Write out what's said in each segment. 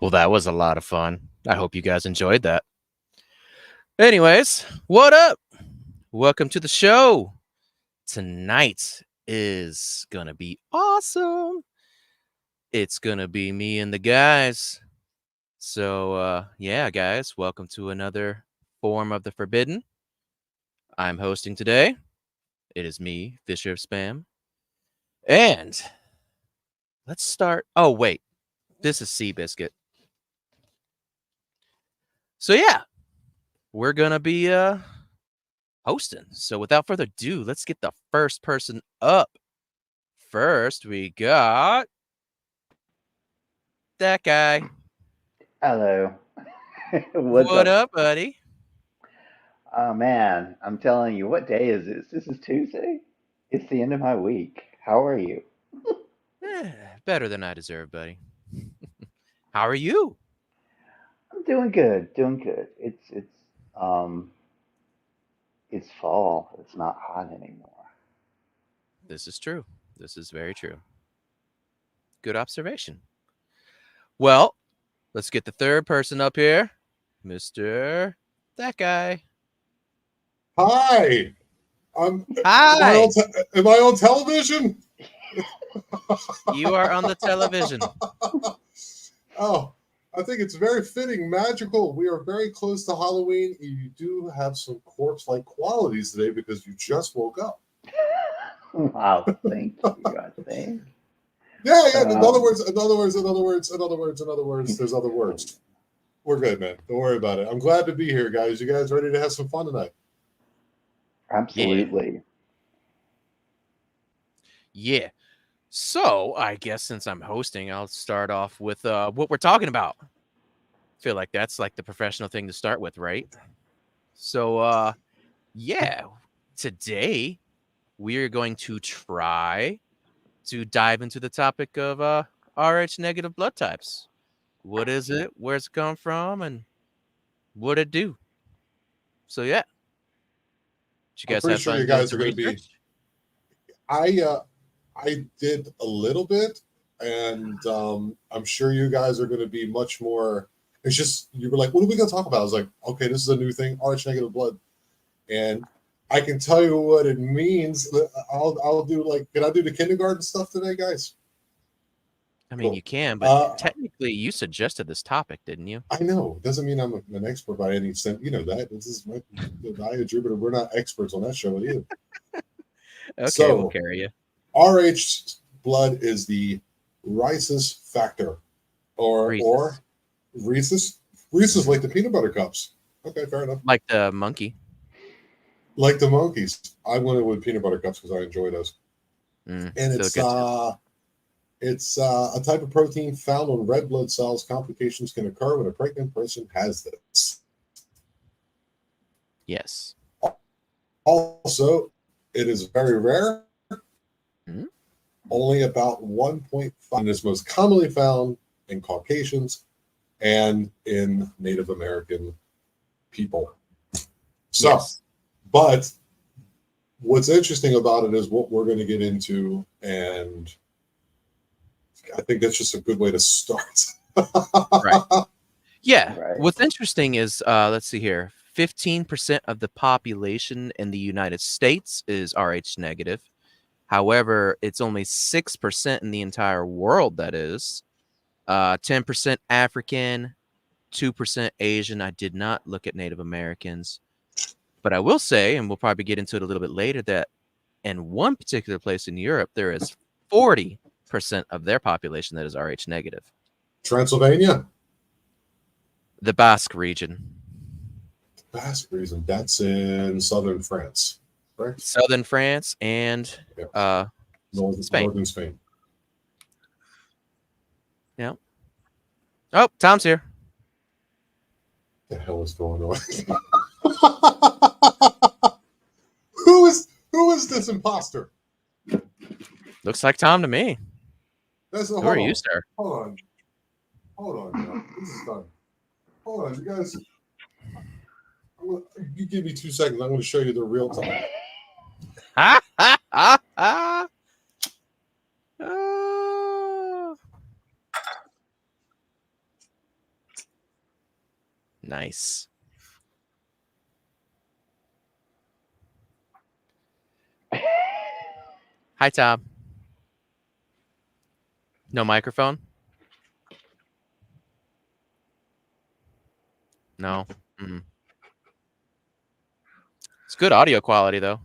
Well, that was a lot of fun. I hope you guys enjoyed that. Anyways, what up? Welcome to the show. Tonight is going to be awesome. It's going to be me and the guys. So, yeah, guys, welcome to another Form of the Forbidden. I'm hosting today. It is me, Fisher of Spam. And let's start. Oh, wait. This is Seabiscuit. So, yeah, we're going to be hosting. So, without further ado, let's get the first person up. First, we got that guy. Hello. What's What up? up, buddy? Oh man, I'm telling you, what day is this? This is Tuesday? It's the end of my week. How are you? Better than I deserve, buddy. How are you? I'm doing good, doing good. Um it's fall. It's not hot anymore. This is true. This is very true. Good observation. Well, let's get the third person up here. Mr. That guy. Hi. Hi. Am I on television? You are on the television. Oh, I think it's very fitting, magical. We are very close to Halloween. You do have some corpse-like qualities today because you just woke up. Wow, thank you, I think. Yeah. In other Um, words, there's other words. We're good, man. Don't worry about it. I'm glad to be here, guys. You guys ready to have some fun tonight? Yeah. absolutely. Yeah. So, I guess since I'm hosting, I'll start off with what we're talking about. Feel like that's like the professional thing to start with, right? So, yeah, today we're going to try to dive into the topic of RH negative blood types. What is it? Where's it come from? And what it do? So yeah, did you I'm guys pretty have sure fun you doing guys the are going to be. research? I did a little bit, and I'm sure you guys are going to be much more. It's just you were like, "What are we going to talk about?" I was like, "Okay, this is a new thing, RH negative blood," and I can tell you what it means. I'll do like, can I do the kindergarten stuff today, guys? I mean, Cool. you can, but Uh, technically, you suggested this topic, didn't you? I know doesn't mean I'm an expert by any sense. You know that this is my I Jupiter. We're not experts on that show either. Okay, we'll So carry you. RH blood is the rhesus factor, or Rhesus, Reese's like the peanut butter cups. Okay, fair enough. like the monkey. Like the monkeys, I went with peanut butter cups because I enjoy those. And Feel good too. it's a type of protein found on red blood cells. Complications can occur when a pregnant person has this. Yes. Also, it is very rare. Mm, Only about 1.5 and is most commonly found in Caucasians and in Native American people. So, yes. but what's interesting about it is what we're going to get into, and I think that's just a good way to start. Right. Yeah. Right. What's interesting is, let's see here. 15% of the population in the United States is Rh negative. However, it's only 6% in the entire world that is. 10% African, 2% Asian. I did not look at Native Americans. But I will say, and we'll probably get into it a little bit later, that in one particular place in Europe, there is 40% of their population that is Rh negative. Transylvania, The Basque region. Basque region, that's in southern France, right? Southern France and Yeah, uh, Spain. northern Spain. Yeah. Oh, Tom's here. What the hell is going on? who is this imposter? Looks like Tom to me. That's Who are you, sir? hold on, now. This is done. Hold on, you guys. You give me 2 seconds. I'm going to show you the real time. Ha ha ha ha. Oh. Nice. Hi, Tom. No microphone? No. Mm. It's good audio quality, though.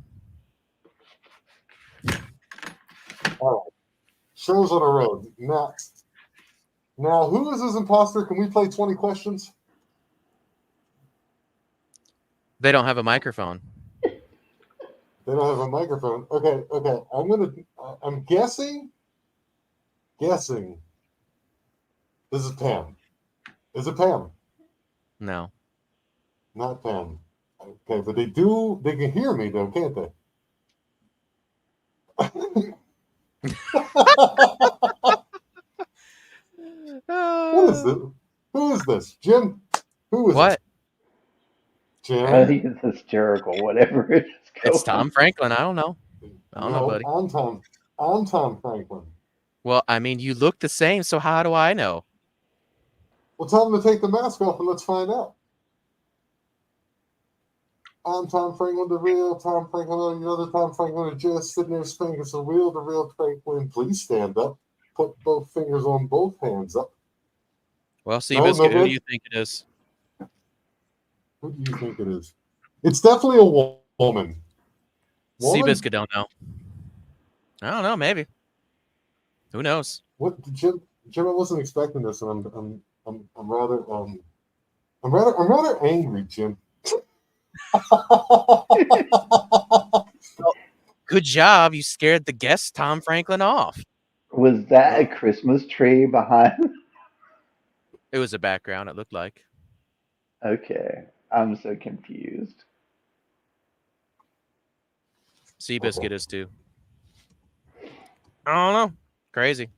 All right. Shows on the road. Now, who is this imposter? Can we play 20 questions? They don't have a microphone. They don't have a microphone. Okay. I'm guessing. This is Pam. Is it Pam? No. Not Pam. Okay, but they can hear me though, can't they? What is this? Who is this? Jim? Who is What? this? Jim? I think it's hysterical, whatever it is It's going Tom Franklin. I don't know. I don't know, buddy. I'm Tom Franklin. Well, I mean, you look the same, so how do I know? Well, tell him to take the mask off and let's find out. I'm Tom Franklin, the real Tom Franklin. The other Tom Franklin is just sitting there saying it's the real Franklin. Please stand up. Put both fingers on both hands up. Well, Seabiscuit, who do you think it is? Who do you think it is? It's definitely a woman. Seabiscuit don't know. I don't know. Maybe. Who knows? What, Jim? I wasn't expecting this, and I'm rather angry, Jim. Good job. You scared the guest, Tom Franklin, off. Was that a Christmas tree behind? It was a background, it looked like. Okay, I'm so confused. Seabiscuit is too. I don't know. Crazy.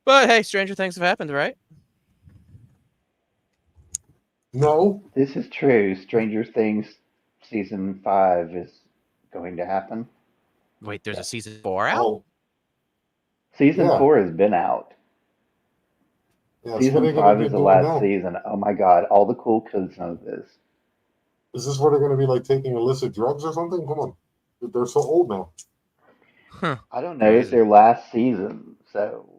But hey, stranger things have happened, right? No. This is true. Stranger Things season 5 is going to happen. Wait, there's a season 4 out? Oh. Season 4 has been out. Yeah, season 5 is the last season. Oh my god, all the cool kids know this. Is this where they're going to be like taking illicit drugs or something? Come on. They're so old now. Huh. I don't know. It's their last season, so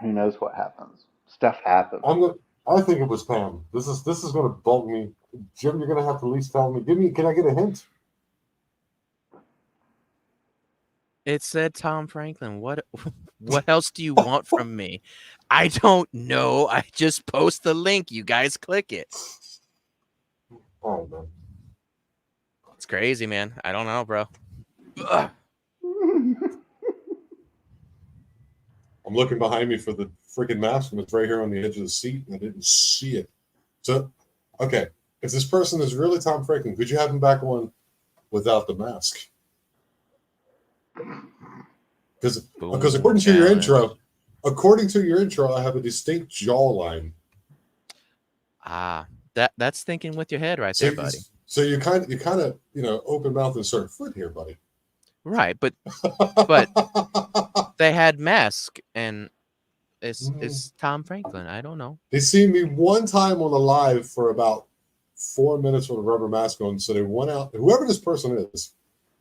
who knows what happens. Stuff happens. I think it was Pam. This is going to bug me. Jim, you're going to have to at least tell me. Can I get a hint? It said Tom Franklin. What else do you want from me? I don't know. I just post the link. You guys click it. Oh, man. It's crazy, man. I don't know, bro. Ugh. I'm looking behind me for the freaking mask, and it's right here on the edge of the seat, and I didn't see it. So, okay, if this person is really Tom Franklin, could you have him back on without the mask? Because according to your intro, I have a distinct jawline. Ah, that's thinking with your head right there, buddy. So you kind of open mouth and start foot here, buddy. Right, but they had mask, and it's Tom Franklin. I don't know. They seen me one time on the live for about 4 minutes with a rubber mask on, so they went out. Whoever this person is,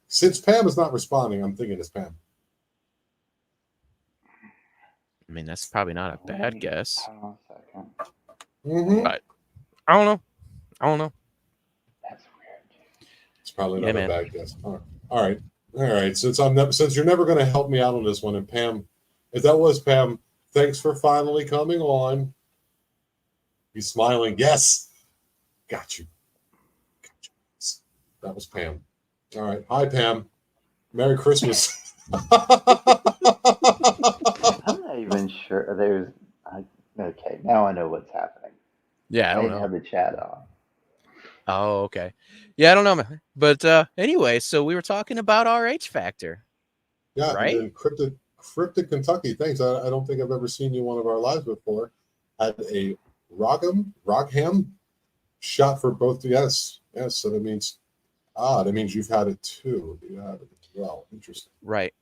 since Pam is not responding, I'm thinking it's Pam. I mean, that's probably not a bad guess. Hold on a second. But I don't know. That's weird. It's probably not a bad guess. All right. Since you're never going to help me out on this one, and Pam, if that was Pam, thanks for finally coming on. He's smiling. Yes, got you. That was Pam. All right. Hi, Pam. Merry Christmas. I'm not even sure. Okay, now I know what's happening. Yeah, I don't didn't know. have the chat on. Oh, okay. Yeah, I don't know, man. But anyway, so we were talking about our H factor. Yeah, right? And then Cryptic Kentucky. Thanks. I don't think I've ever seen you one of our lives before. Had a Rogham shot for both. Yes. So that means you've had it too. You have it as well. Interesting. Right.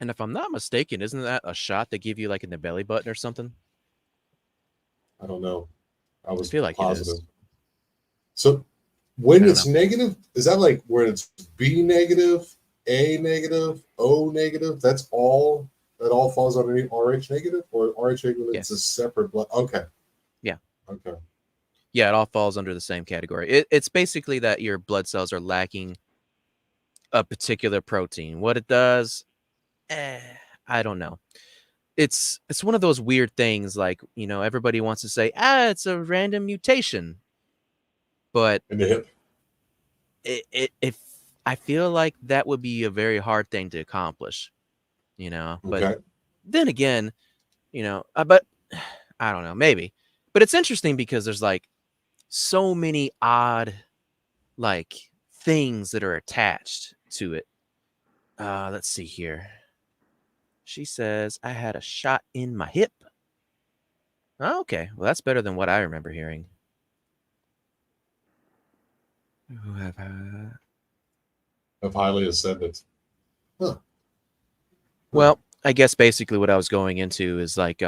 And if I'm not mistaken, isn't that a shot they give you like in the belly button or something? I don't know. I was feel like it positive. is. So I when don't it's negative, is that like where it's B negative, A negative, O negative? That's all. That all falls underneath RH negative, or RH negative is a Yes. separate blood. Okay. Yeah. Okay. Yeah, it all falls under the same category. It's basically that your blood cells are lacking a particular protein. What it does, I don't know. It's one of those weird things. Like, you know, everybody wants to say, it's a random mutation, but In the hip. if I feel like that would be a very hard thing to accomplish, you know. But Okay. then again, you know, but I don't know, maybe. But it's interesting because there's like so many odd like things that are attached to it. Let's see here. She says I had a shot in my hip. Oh, okay, well that's better than what I remember hearing. Who have Of highly ascendant. Huh. Well, I guess basically what I was going into is like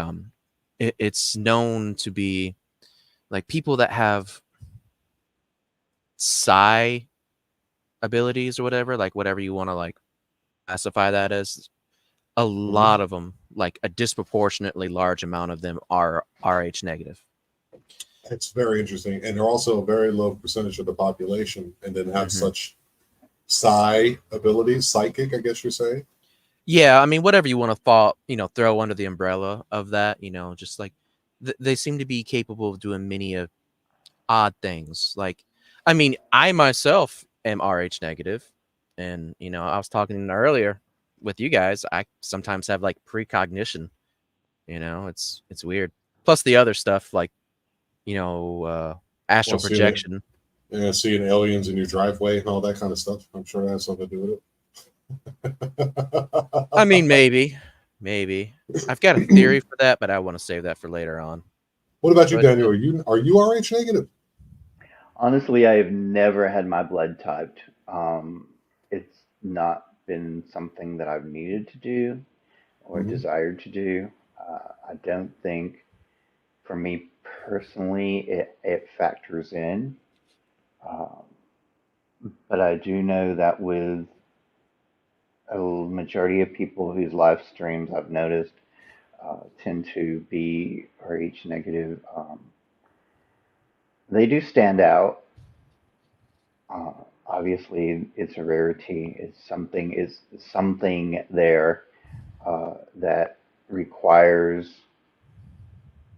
it's known to be like people that have psi abilities or whatever, like whatever you want to like classify that as. A lot of them, like a disproportionately large amount of them, are Rh negative. It's very interesting, and they're also a very low percentage of the population, and then have such psi abilities, psychic, I guess you're saying. Yeah, I mean, whatever you want to throw under the umbrella of that, you know, just like they seem to be capable of doing many odd things. Like, I mean, I myself am Rh negative, and you know, I was talking earlier with you guys. I sometimes have like precognition. You know, it's weird. Plus the other stuff like, you know, astral projection. Seeing aliens in your driveway and all that kind of stuff. I'm sure that has something to do with it. I mean, maybe. I've got a theory for that, but I want to save that for later on. What about you, But Daniel? Are you Rh negative? Honestly, I have never had my blood typed. It's not been something that I've needed to do or desired to do. I don't think, for me personally, it factors in. Um, but I do know that with a majority of people whose live streams I've noticed tend to be Rh negative, they do stand out. Uh, Obviously, it's a rarity. It's something there that requires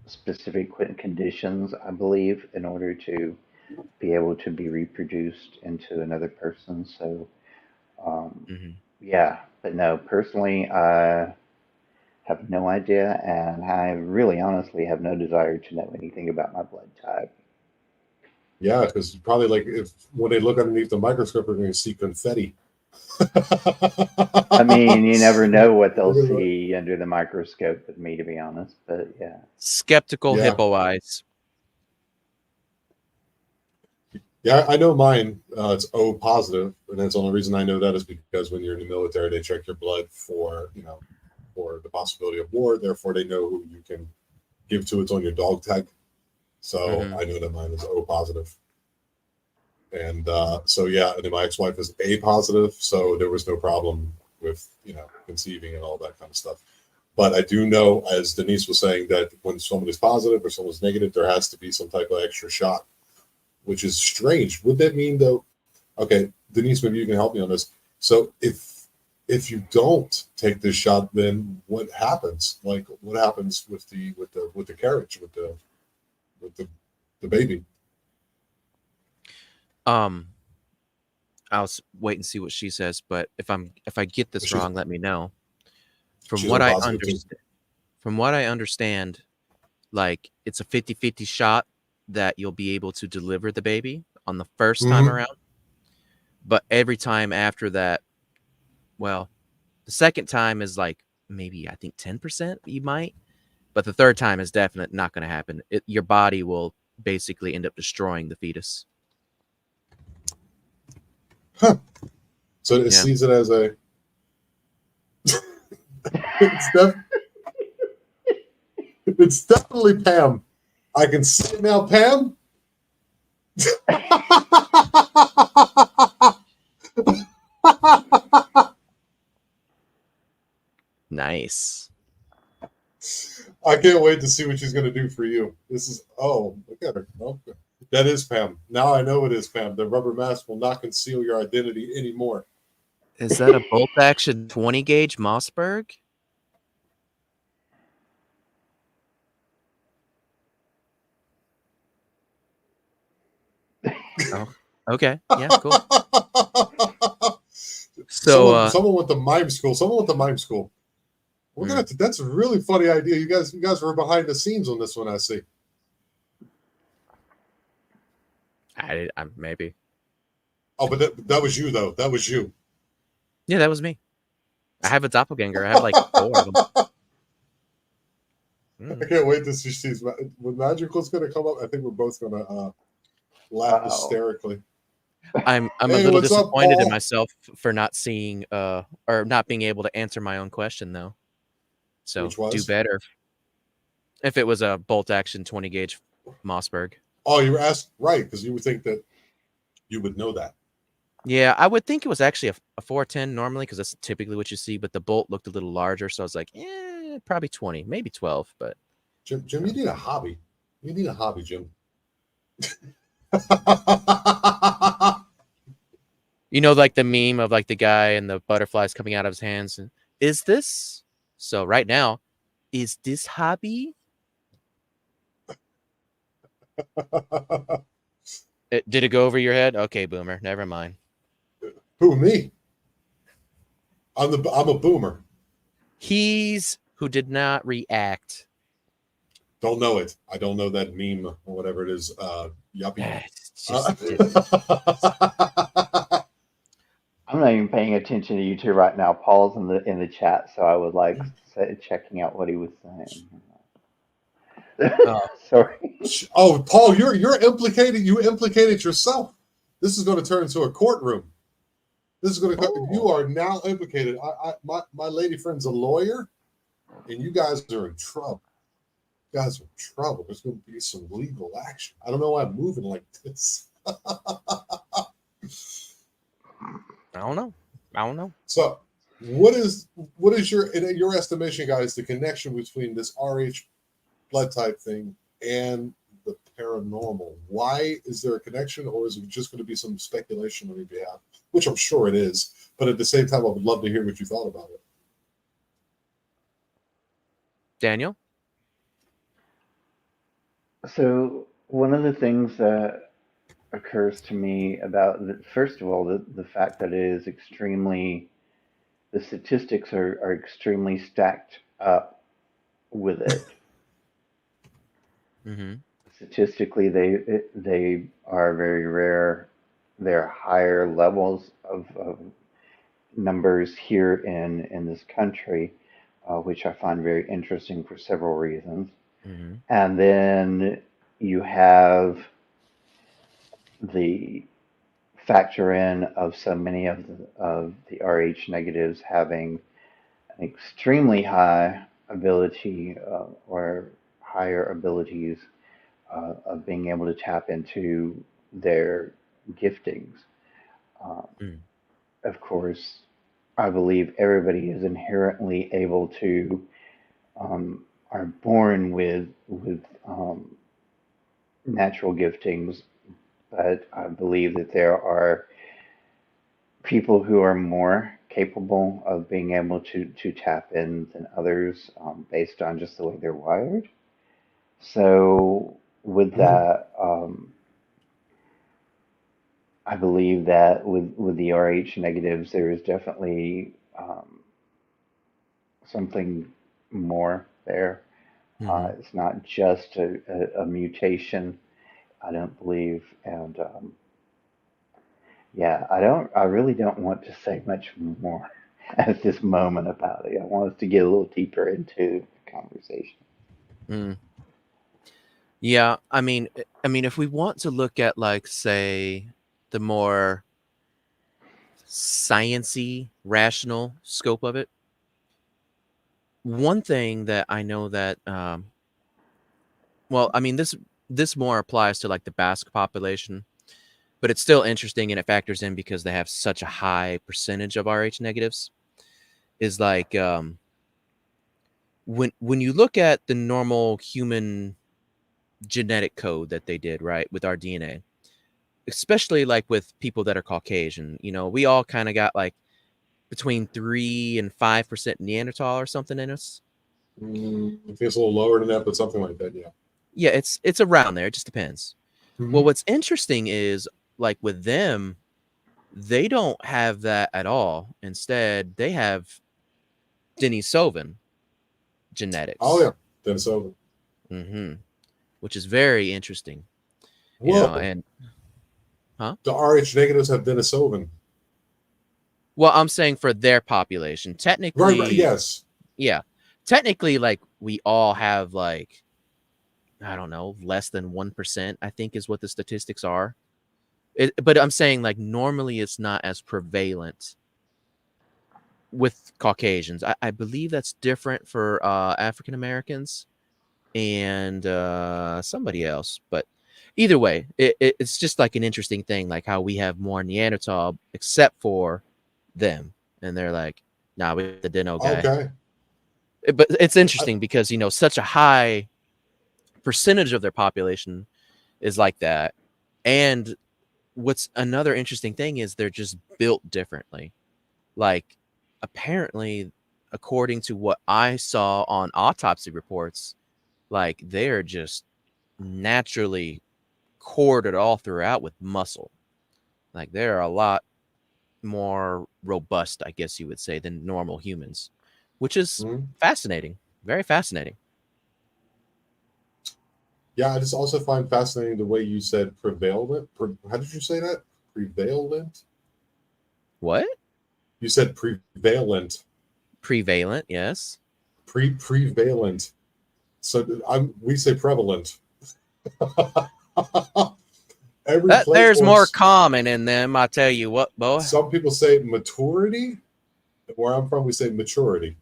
specific conditions, I believe, in order to be able to be reproduced into another person. So, um, mhm. yeah, but no, personally, I have no idea, and I really honestly have no desire to know anything about my blood type. Yeah, because probably like if when they look underneath the microscope, they're going to see confetti. I mean, you never know what they'll see under the microscope with me, to be honest, but yeah. Skeptical Yeah. hippo eyes. Yeah, I know mine. It's O positive, and that's the only reason I know that is because when you're in the military, they check your blood for for the possibility of war. Therefore, they know who you can give to. It's on your dog tag, so I know that mine is O positive. And so yeah, and then my ex-wife is A positive, so there was no problem with conceiving and all that kind of stuff. But I do know, as Denise was saying, that when someone is positive or someone's negative, there has to be some type of extra shot, which is strange. Would that mean though? Okay, Denise, maybe you can help me on this. So if you don't take this shot, then what happens? Like what happens with the carriage with the baby? I'll wait and see what she says, but if I get this She's wrong, let me know. From she's what O I positive too. understand, like it's a 50-50 shot that you'll be able to deliver the baby on the first time Mm-hmm. around. But every time after that, well, the second time is like maybe I think 10% you might, but the third time is definitely not going to happen. Your body will basically end up destroying the fetus. Huh. So it Yeah. sees it as a it's, def- it's definitely Pam. I can see it now, Pam. Nice. I can't wait to see what she's going to do for you. This is, oh, look at her. Okay. That is Pam. Now I know it is Pam. The rubber mask will not conceal your identity anymore. Is that a bolt action 20 gauge Mossberg? Oh, okay. Yeah, cool. So, someone went to mime school. Someone went to mime school. We're gonna. That's a really funny idea. You guys were behind the scenes on this one. I see. I maybe. Oh, but that was you though. That was you. Yeah, that was me. I have a doppelganger. I have like 4 of them. I can't wait to see when Magical's gonna come up. I think we're both gonna laugh hysterically. I'm Hey, a little what's up, disappointed in Paul? myself for not seeing or not being able to answer my own question though. So Which was? do better if it was a bolt action 20 gauge Mossberg. Oh, you were asked right because you would think that you would know that. Yeah, I would think it was actually a 410 normally because that's typically what you see, but the bolt looked a little larger, so I was like, probably 20, maybe 12. But Jim, you need a hobby. You need a hobby, Jim. you know, like the meme of like the guy and the butterflies coming out of his hands. And, is this so? Right now, is this hobby? Did it go over your head? Okay, boomer. Never mind. Who, me? I'm a boomer. He's who did not react. Don't know it. I don't know that meme or whatever it is. Yuppie. I'm not even paying attention to you two right now. Paul's in the chat, so I would like checking out what he was saying. Sorry. Oh, Paul, you're implicated. You implicated yourself. This is going to turn into a courtroom. This is going to. You are now implicated. My lady friend's a lawyer, and you guys are in trouble. You guys are in trouble. There's going to be some legal action. I don't know why I'm moving like this. I don't know. So, what is in your estimation, guys, the connection between this RH blood type thing and the paranormal? Why is there a connection, or is it just going to be some speculation on your behalf? Which I'm sure it is, but at the same time, I would love to hear what you thought about it. Daniel? So one of the things that occurs to me about first of all, the fact that it is the statistics are extremely stacked up with it. Mm-hmm. Statistically, they are very rare. They're higher levels of numbers here in this country, which I find very interesting for several reasons. Mm-hmm. And then you have the factor in of so many of the RH negatives having an extremely high ability or higher abilities of being able to tap into their giftings. Of course, I believe everybody is inherently able to are born with natural giftings, but I believe that there are people who are more capable of being able to tap in than others based on just the way they're wired. So, with that, I believe that with the RH negatives, there is definitely something more there. It's not just a mutation, I don't believe, and yeah, I really don't want to say much more at this moment about it. I want us to get a little deeper into the conversation. Yeah, I mean, if we want to look at like, say, the more sciency, rational scope of it, one thing that I know that well, I mean, this more applies to like the Basque population, but it's still interesting and it factors in because they have such a high percentage of Rh negatives. Is like when you look at the normal human genetic code that they did right with our DNA, especially like with people that are Caucasian, you know, we all kind of got like between 3 and 5% Neanderthal or something in us. I think it's a little lower than that, but something like that, yeah. Yeah, it's around there. It just depends. Mhm. Well, what's interesting is like with them, they don't have that at all. Instead, they have Denisovan genetics. Oh yeah, Dennis Oven. Mm-hmm. Which is very interesting. You Whoa, know, and the Rh negatives have Denisovan. well, I'm saying for their population, technically, Right, yes. yeah, technically, like we all have like I don't know, less than 1%. I think is what the statistics are. But I'm saying like normally it's not as prevalent with Caucasians. I believe that's different for African Americans and somebody else. But either way, it's just like an interesting thing, like how we have more Neanderthal except for them, and they're like, "Nah, we the Dino guy." Okay. But it's interesting because you know such a high percentage of their population is like that, and what's another interesting thing is they're just built differently. Like apparently, according to what I saw on autopsy reports, like they're just naturally corded all throughout with muscle. Like they're a lot more robust, I guess you would say, than normal humans, which is Mhm. fascinating. Very fascinating. Yeah, I just also find fascinating the way you said prevalent. How did you say that? Prevalent? What? You said prevalent. Prevalent, yes. Prevalent. So we say prevalent. Every That place there's or more common in them, I tell you what, boy. some people say maturity. Where I'm from, we say maturity.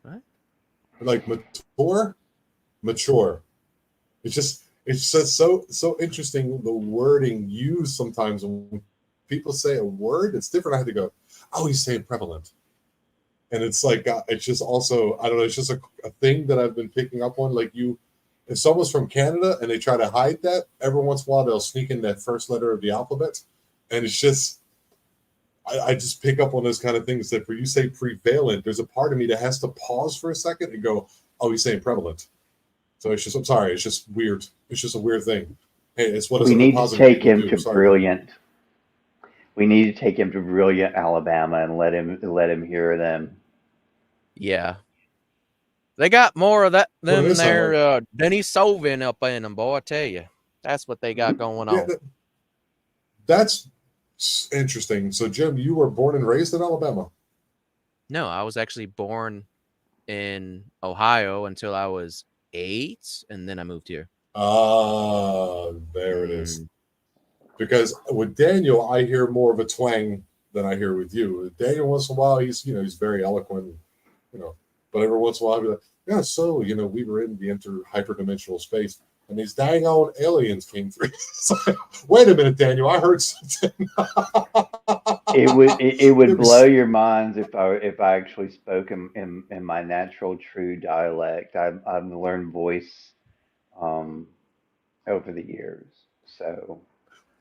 What? Like mature. It's just so interesting the wording used sometimes when people say a word. It's different. I have to go, oh, he's saying prevalent, and it's like it's just also I don't know. It's just a thing that I've been picking up on. Like if someone's from Canada and they try to hide that, every once in a while they'll sneak in that first letter of the alphabet, and it's just I just pick up on those kind of things that for you say prevalent, there's a part of me that has to pause for a second and go, oh, he's saying prevalent. So it's just I'm sorry, it's just weird. It's just a weird thing. Hey, it's what We other need to positive take people him do. to Sorry about that. Brilliant. We need to take him to Brilliant, Alabama, and let him hear them. Yeah. They got more of that What it them is sound there like. Denny Sovin up in them, boy, I tell you. That's what they got going Yeah, on. that's interesting. So Jim, you were born and raised in Alabama. No, I was actually born in Ohio until I was 8, and then I moved here. Ah, there it is. Mm, Because with Daniel, I hear more of a twang than I hear with you. Daniel, once in a while, he's very eloquent, you know. But every once in a while, I'll be like, yeah, so we were in the hyperdimensional space, and these dang old aliens came through. Like, wait a minute, Daniel, I heard something. It would It blow was- your minds if I actually spoke in my natural true dialect. I've learned voice um, over the years, so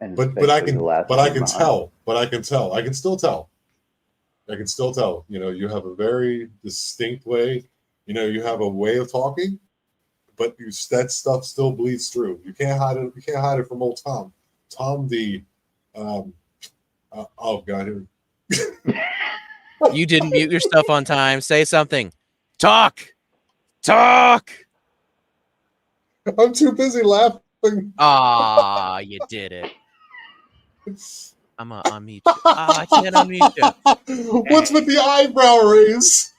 and but I especially the can last but I few can months. tell. But I can tell. I can still tell. I can still tell. You have a very distinct way. You have a way of talking, but that stuff still bleeds through. You can't hide it. You can't hide it from old Tom. Tom, um, oh god, you didn't mute your stuff on time. Say something. Talk. Talk. I'm too busy laughing. Ah, you did it. I'm gonna unmute you. Ah, I can't unmute you. What's with the eyebrow raise?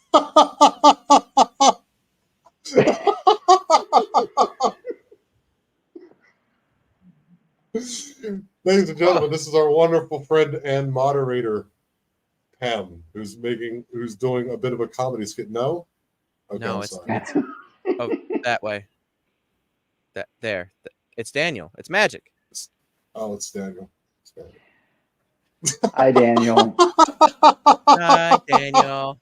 Ladies and gentlemen, this is our wonderful friend and moderator, Pam, who's doing a bit of a comedy skit. No? Okay, No, I'm it's sorry. oh that way. That there. It's Daniel. It's magic. Oh, it's Daniel. It's Daniel. Hi, Daniel. Hi, Daniel.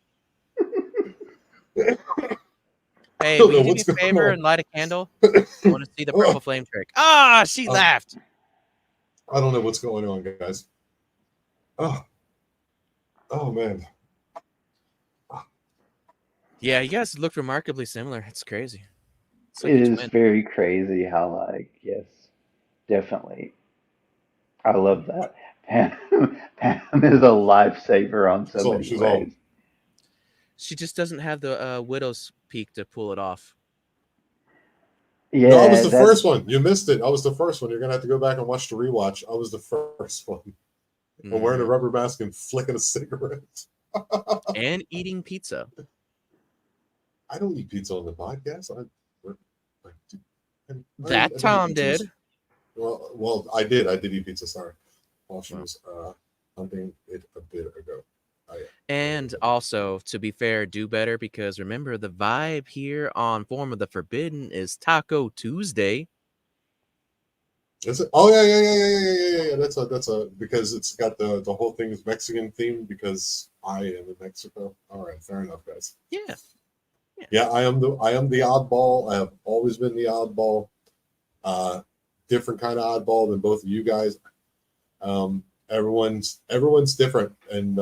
I Hey, don't will know you do me what's a going favor on. and light a candle? I want to see the purple Oh, flame trick. Ah, she laughed. I don't know what's going on, guys. Oh, oh man. Yeah, you guys look remarkably similar. It's crazy. It's like It a is twin. very crazy how, like, yes, definitely. I love that. Pam is a lifesaver on so many She's all. ways. She just doesn't have the widow's peak to pull it off. No, I was Yeah, the that's first one. You missed it. I was the first one. You're gonna have to go back and watch the rewatch. I was the first one. I'm wearing a Mhm. rubber mask and flicking a cigarette. And eating pizza. I don't eat pizza on the podcast. That I did eat Tom pizza. did. Well, I did. I did eat pizza. Sorry, while she Well. was hunting it a bit ago. And also, to be fair, do better because remember the vibe here on Form of the Forbidden is Taco Tuesday. Is it? Oh yeah. That's a because it's got the whole thing is Mexican themed because I am in Mexico. All right, fair enough, guys. Yeah. Yeah, I am the oddball. I have always been the oddball. Different kind of oddball than both of you guys. Everyone's different, and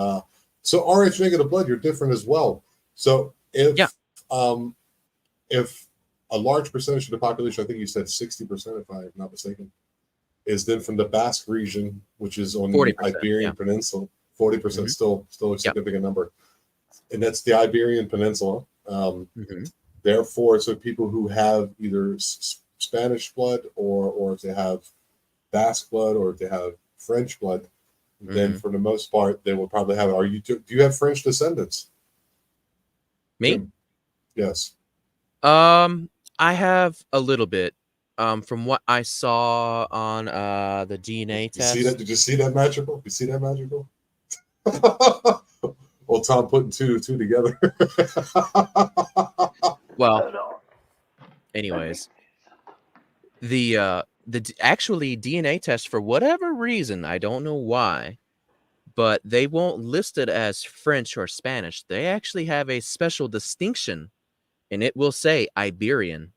so RH negative blood, you're different as well. So Yeah. If a large percentage of the population, I think you said 60%, if I'm not mistaken, is then from the Basque region, which is on the 40%. Iberian Yeah. Peninsula. 40% Mhm. still a Yep. significant number, and that's the Iberian Peninsula. Mhm. Therefore, so people who have either Spanish blood or if they have Basque blood or if they have French blood, then Mhm. for the most part they will probably have. Do you have French descendants? Me? Jim? Yes. I have a little bit. From what I saw on the DNA You see that? test. Did you see that magical? You see that magical? Well, Tom putting two together. Well, hold on. Let me. anyways, actually DNA test for whatever reason, I don't know why, but they won't list it as French or Spanish. They actually have a special distinction, and it will say Iberian.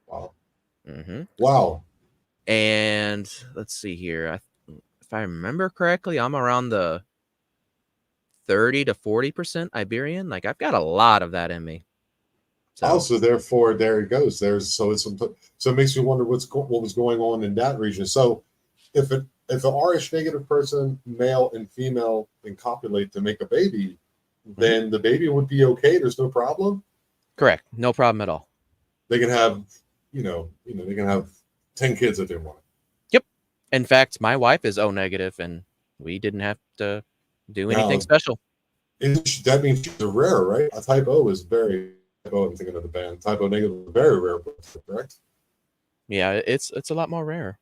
Wow. Hmm. Wow. And let's see here. If I remember correctly, I'm around the 30 to 40% Iberian. Like I've got a lot of that in me. So Also, therefore, there it goes. So it makes me wonder what was going on in that region. So, if an Rh negative person, male and female, can copulate to make a baby, then the baby would be okay. There's no problem. correct. No problem at all. They can have, they can have 10 kids if they want. Yep. In fact, my wife is O negative, and we didn't have to do anything Now, special. that means she's a rare, right? A type O is very. I'm thinking of the band. Type O negative is very rare, correct? Yeah, it's a lot more rare.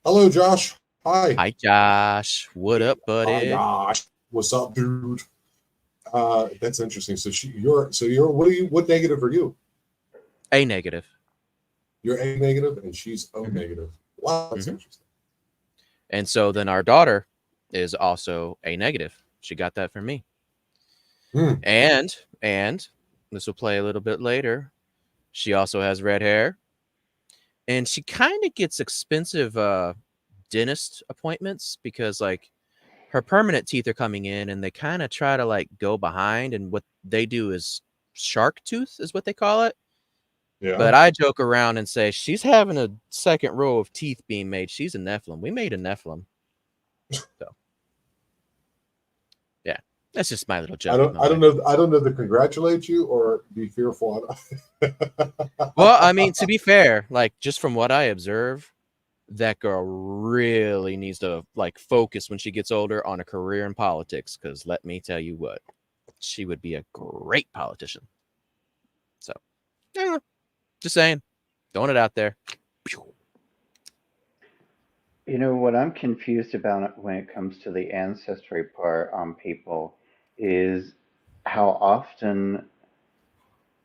Hello, Josh. Hi. Hi, Josh. What up, Hi, buddy? Josh. What's up, dude? That's interesting. So what negative are you? A negative. You're A negative and she's O Mhm. negative. Wow, that's Mhm. interesting. And so then our daughter is also A negative. She got that from me. Hmm. And this will play a little bit later. She also has red hair, and she kind of gets expensive dentist appointments because like her permanent teeth are coming in, and they kind of try to like go behind, and what they do is shark tooth is what they call it. Yeah. But I joke around and say she's having a second row of teeth being made. She's a Nephilim. We made a Nephilim. So yeah, that's just my little joke. With my I don't wife. know. I don't know to congratulate you or be fearful. Well, I mean, to be fair, like just from what I observe, that girl really needs to like focus when she gets older on a career in politics. Because let me tell you what, she would be a great politician. So, yeah, just saying, throwing it out there. You know what I'm confused about when it comes to the ancestry part on people is how often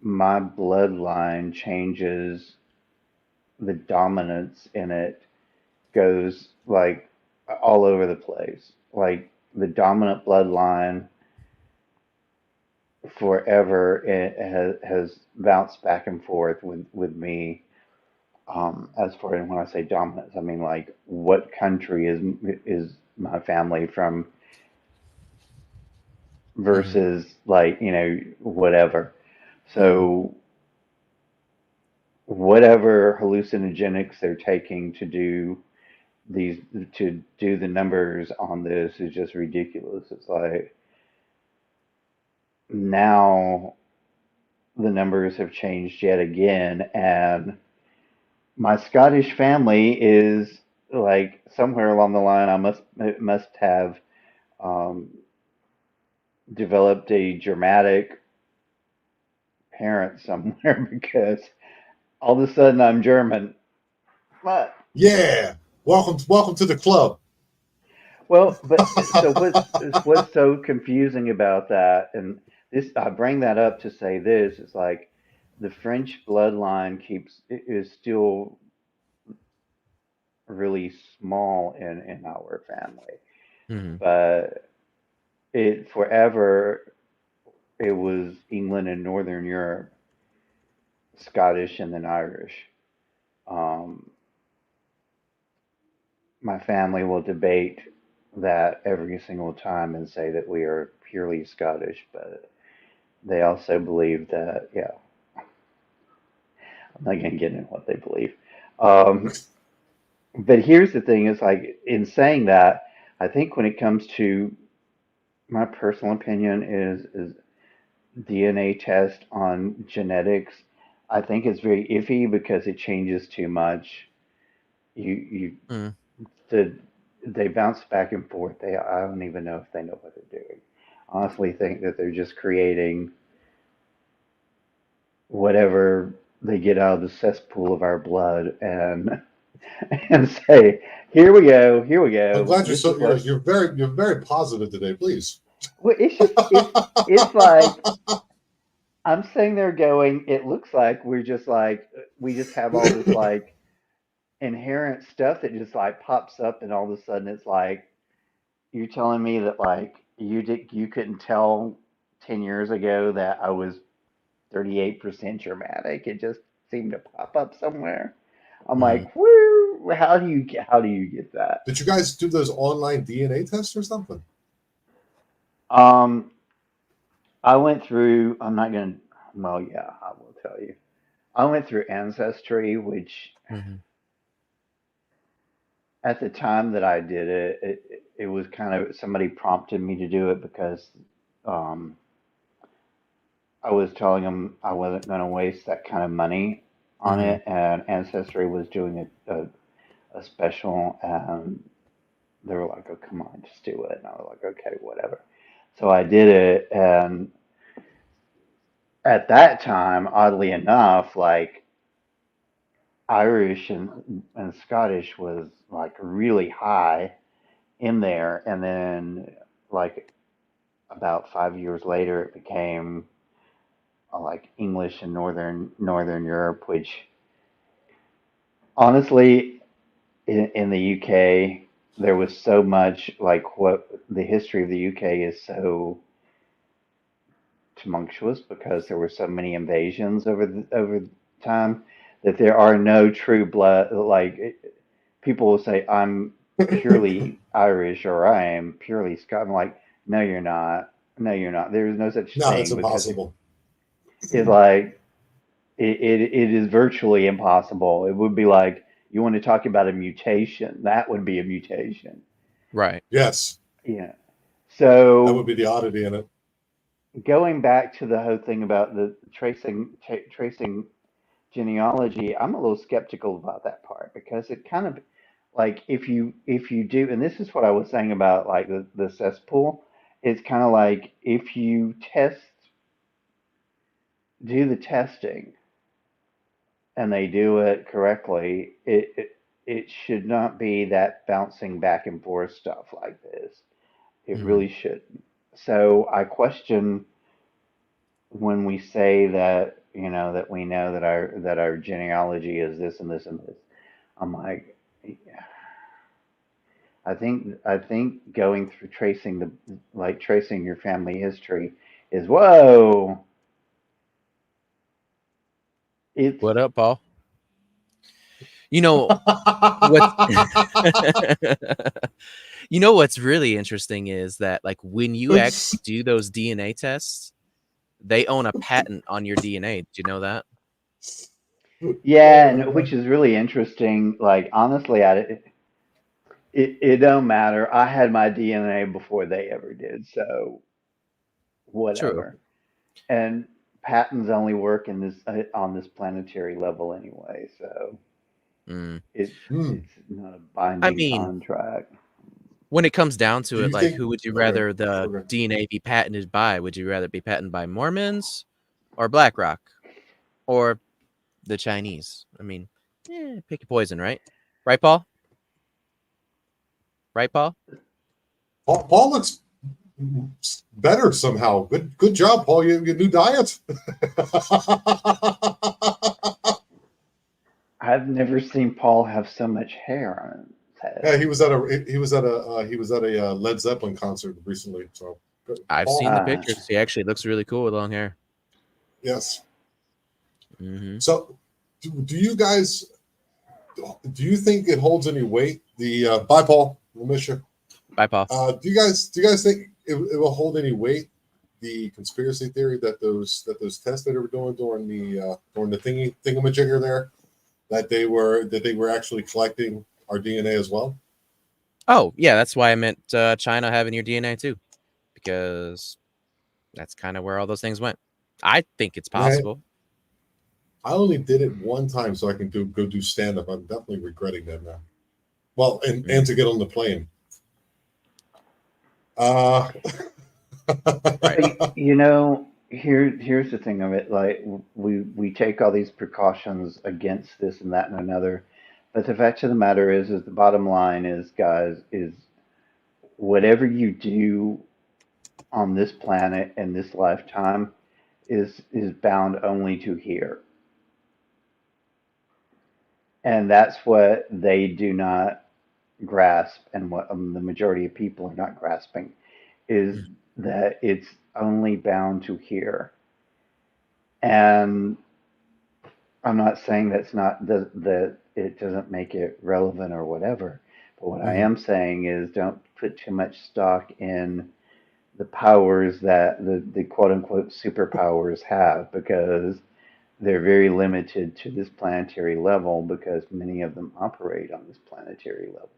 my bloodline changes, the dominance in it goes like all over the place. Like the dominant bloodline forever it has bounced back and forth with me. As for, and when I say dominance, I mean like what country is my family from Mm-hmm. versus like whatever. Mm-hmm. So whatever hallucinogenics they're taking these to do the numbers on this is just ridiculous. It's like now the numbers have changed yet again, and my Scottish family is like somewhere along the line. I must have um, developed a dramatic parent somewhere because all of a sudden I'm German. What? Yeah. Welcome to the club. Well, but so what's so confusing about that, and this I bring that up to say this, it's like the French bloodline is still really small in our family, Mm-hmm. but it forever it was England and Northern Europe, Scottish and then Irish. Um, my family will debate that every single time and say that we are purely Scottish, but they also believe that, yeah, I'm not going to get into what they believe. Um, but here's the thing: is like in saying that, I think when it comes to my personal opinion is DNA test on genetics. I think it's very iffy because it changes too much. You Mm-hmm. the they bounce back and forth. I don't even know if they know what they're doing. I honestly think that they're just creating whatever they get out of the cesspool of our blood and say, here we I'm go. glad you're This so is what. you're very positive today, please. Well, it's like I'm sitting there going. It looks like we just have all this like inherent stuff that just like pops up, and all of a sudden it's like you're telling me that like you couldn't tell 10 years ago that I was 38% dramatic. It just seemed to pop up somewhere. I'm Mm-hmm. like, whoo, how do you get that? Did you guys do those online DNA tests or something? Um, I went through. I'm not gonna. Well, yeah, I will tell you. I went through Ancestry, which Mm-hmm. at the time that I did it was kind of somebody prompted me to do it because um, I was telling them I wasn't going to waste that kind of money on Mm-hmm. it, and Ancestry was doing a special, and they were like, "Oh, come on, just do it." And I was like, "Okay, whatever." So I did it, and at that time, oddly enough, like Irish and Scottish was like really high in there, and then like about 5 years later, it became like English and Northern Europe, which honestly, in the UK, there was so much like what the history of the UK is so tumultuous because there were so many invasions over time that there are no true blood. Like people will say, "I'm purely Irish" or "I am purely Scot." I'm like, "No, you're not. No, you're not. There is no such No, that's thing because impossible. it's like it is virtually impossible. It would be like you want to talk about a mutation. That would be a mutation. Right. Yes, Yeah. that would So be the oddity in it. going back to the whole thing about the tracing genealogy, I'm a little skeptical about that part because it kind of like if you do, and this is what I was saying about like the cesspool, it's kind of like if you do the testing and they do it correctly, it should not be that bouncing back and forth stuff like this. It Mm-hmm. really shouldn't. So I question when we say that that we know that our genealogy is this and this and this. I'm like, I think going through tracing your family history is whoa. It's What up, Paul? You know what? You know what's really interesting is that like when you actually do those DNA tests, they own a patent on your DNA. Did you know that? yeah, and which is really interesting. Like honestly, it don't matter. I had my DNA before they ever did, so True. whatever. And patents only work in this on this planetary level anyway, so Mm. Hmm. it's not a I binding mean, contract. when it comes down to Do it, you like think? who would you Okay. rather the Okay. DNA be patented by? Would you rather be patented by Mormons or BlackRock or the Chinese? I mean, pick your poison, right? Right, Paul? Right, Paul? Paul looks better somehow. Good job, Paul. Your new diet. I've never seen Paul have so much hair on his Yeah, head. he was at a Led Zeppelin concert recently. So I've Paul, seen the Uh, pictures. He actually looks really cool with long hair. yes. Mm-hmm. So do you guys do you think it holds any weight? The bye, Paul. We'll miss you. Bye, Paul. Do you guys think it will hold any weight? The conspiracy theory that those tests that they were doing during the thingamajigger there, that they were actually collecting our DNA as well. Oh, yeah, that's why I meant China having your DNA too, because that's kind of where all those things went. I think it's Man, possible. I only did it one time so I can go do stand up. I'm definitely regretting that now. Well, and Mm, to get on the plane. Uh, right. here's the thing of it. Like we take all these precautions against this and that and another, but the fact of the matter is the bottom line is, guys, is whatever you do on this planet in this lifetime is bound only to here. And that's what they do not grasp, and what the majority of people are not grasping is Mm, that it's only bound to here. And I'm not saying that it doesn't make it relevant or whatever, but what I mhm. am saying is don't put too much stock in the powers that the quote unquote superpowers have, because they're very limited to this planetary level, because many of them operate on this planetary level.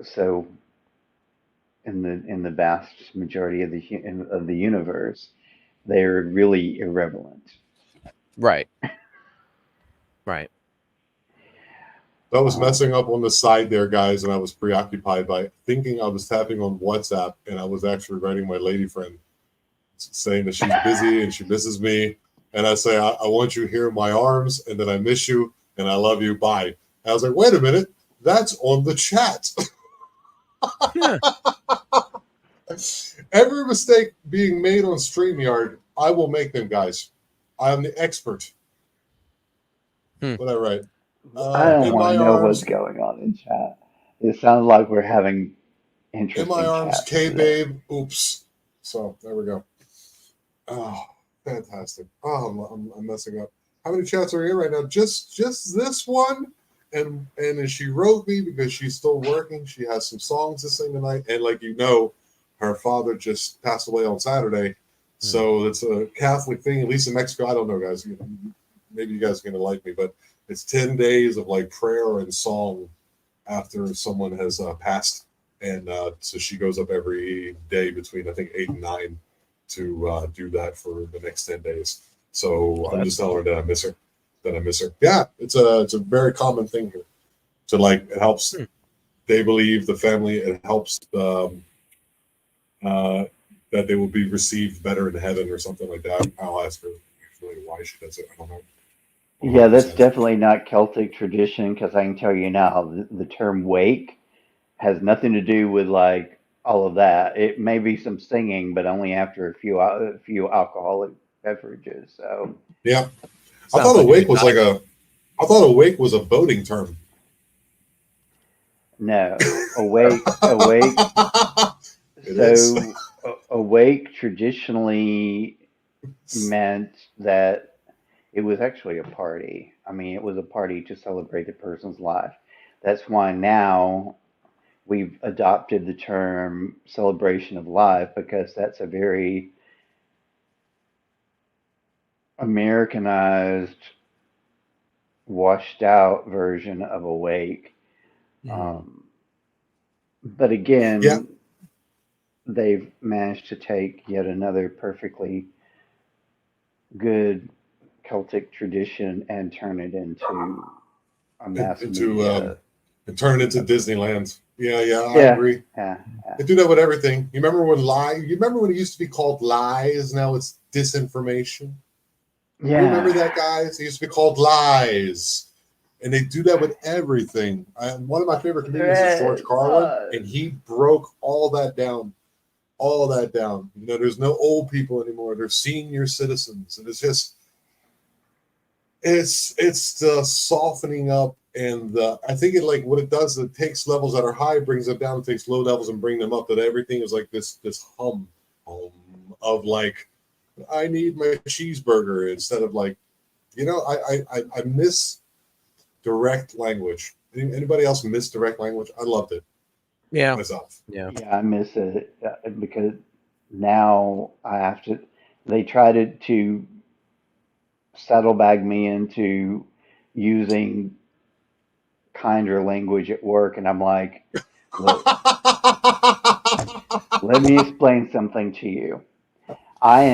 So in the vast majority of the universe, they're really irrelevant. right. Right. I was Um, messing up on the side there, guys, and I was preoccupied by thinking I was tapping on WhatsApp, and I was actually writing my lady friend saying that she's busy and she misses me. And I say, I want you here in my arms, and then I miss you, and I love you. Bye. And I was like, wait a minute, that's on the chat. Huh. Every mistake being made on StreamYard, I will make them, guys. I am the expert. Hmm. What I write? I don't In want my to know what's arms, going on in chat. It sounds like we're having in my interesting arms, chats K today. babe. Oops. So there we go. Oh, fantastic. Oh, I'm messing up. How many chats are in right now? Just this one. And then she wrote me because she's still working. She has some songs to sing tonight. And like her father just passed away on Saturday. Hmm. So it's a Catholic thing, at least in Mexico. I don't know, guys. Maybe you guys are gonna like me, but it's 10 days of like prayer and song after someone has passed. And so she goes up every day between I think 8 and 9 to do that for the next 10 days. So Well, I'm that's just telling her cool. that I miss her. That I miss her. Yeah, it's a very common thing here. To like it helps. Hmm. They believe the family. It helps uh, that they will be received better in heaven or something like that. I'll ask her really why she does it. I don't know. Yeah, that's 100%. definitely not Celtic tradition, because I can tell you now the term wake has nothing to do with like all of that. It may be some singing, but only after a few alcoholic beverages. So Yeah. I Sounds thought like a awake good was like a I thought awake was a boating term. no, awake. It is. So awake traditionally meant that it was actually a party. I mean, it was a party to celebrate the person's life. That's why now we've adopted the term celebration of life because that's a very Americanized, washed out version of awake. Mm. Um, but Yeah. again, they've managed to take yet another perfectly good Celtic tradition and turn it into a mass Into media. and turn it into Disneyland. Yeah, yeah, I Yeah, agree. yeah, yeah. They do that with everything. You remember when You remember when it used to be called lies? Now it's disinformation. You remember Yeah. that, guys? It used to be called lies, and they do that with everything. One of my favorite comedians is George It Carlin, was. and he broke all that down. All that down. You know, there's no old people anymore. They're senior citizens, and it's just it's the softening up and the I think it like what it does it takes levels that are high, brings them down, takes low levels and bring them up. That everything is like this hum of like I need my cheeseburger instead of like I miss direct language. Anybody else miss direct language? I loved it Yeah. myself. Yeah. Yeah, I miss it because now I have to. They try to saddlebag me into using kinder language at work, and I'm like, look, let me explain something to you.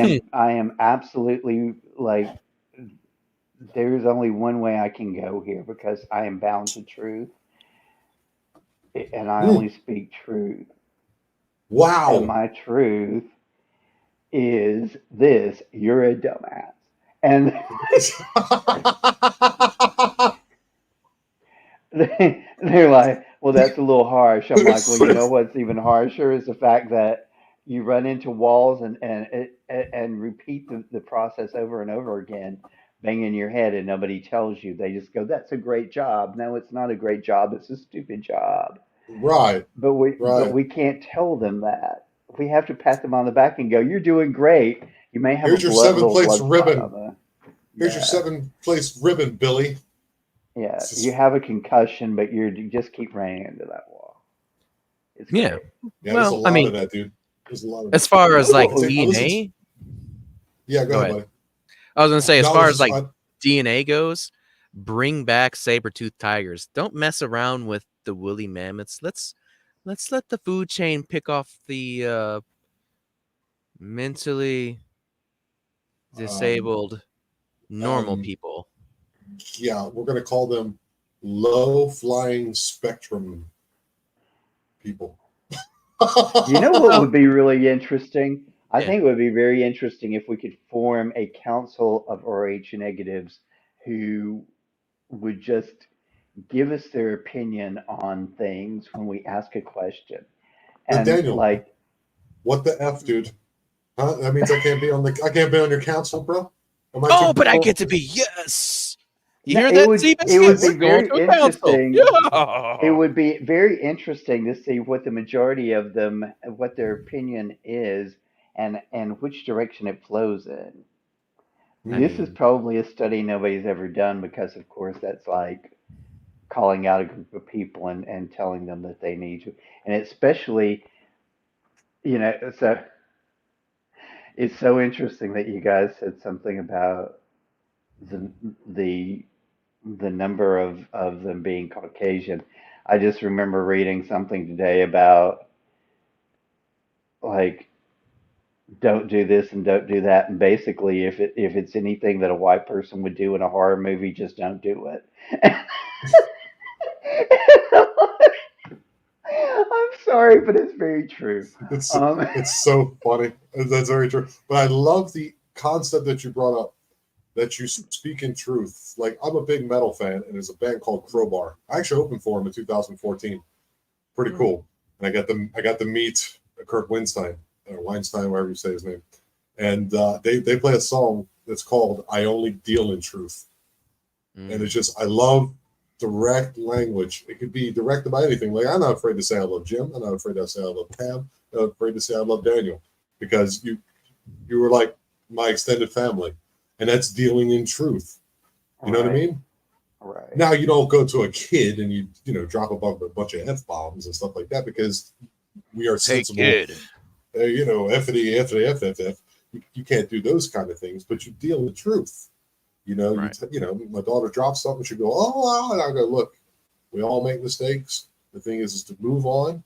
Hmm. I am absolutely like there's only one way I can go here because I am bound to truth and I Hmm. only speak truth. And Wow. my truth is this, you're a dumbass. And they're like, well, that's a little harsh. I'm like, well, you know what's even harsher is the fact that you run into walls and repeat the process over and over again, banging your head, and nobody tells you. They just go, that's a great job. No, it's not a great job. It's a stupid job. Right. But Right. we can't tell them that. We have to pat them on the back and go, you're doing great. You may have a Here's your seven little place blood spot ribbon. on the, Here's your yeah. 7 place ribbon, Billy. Yeah, It's you just, have a concussion, but you just keep running into that wall. It's Yeah. great. yeah, there's a Well, I lot mean, of that, dude. There's a lot of as that. far as like I listen to, DNA, yeah, go go ahead, ahead. buddy. I was gonna say, as No, I was far as just, like DNA goes, bring back saber-toothed tigers. Don't mess around with the woolly mammoths. Let's let the food chain pick off the mentally um, disabled normal um, people. yeah, we're going to call them low flying spectrum people. You know what Well, would be really interesting? I yeah. think it would be very interesting if we could form a council of RH negatives who would just give us their opinion on things when we ask a question. And Nathaniel, like, what the F, dude? Huh? That means I can't be on your council, bro? Am I Oh, too but I get well, to be yes. You no, hear that, it Stevens? would be We're going very to a council. interesting. It Yeah. would be very interesting to see what the majority of them, what their opinion is, and which direction it flows in. I Hmm. This is mean, probably a study nobody's ever done because, of course, that's like calling out a group of people and telling them that they need to, and especially, so it's so interesting that you guys said something about the the the number of them being Caucasian. I just remember reading something today about like don't do this and don't do that, and basically if it's anything that a white person would do in a horror movie, just don't do it. I'm sorry, but it's very true. It's Um, it's so funny. That's very true. But I love the concept that you brought up, that you speak in truth. Like I'm a big metal fan, and there's a band called Crowbar. I actually opened for them in 2014. Pretty mm, cool. And I got to meet Kurt Weinstein, or Weinstein, whatever you say his name. and they play a song that's called "I Only Deal in Truth," and it's just I love direct language. It could be directed by anything. Like I'm not afraid to say I love Jim. I'm not afraid to say I love Pam. I'm not afraid to say I love Daniel because you were like my extended family, and that's dealing in truth. You know what I mean? Right. Now you don't go to a kid and you drop a bunch of f bombs and stuff like that because we are sensible. Hey, kid. Effity, effity, f. You can't do those kind of things, but you deal with truth. Right. My daughter drops something, she go, oh, and I go, look, we all make mistakes. The thing is to move on,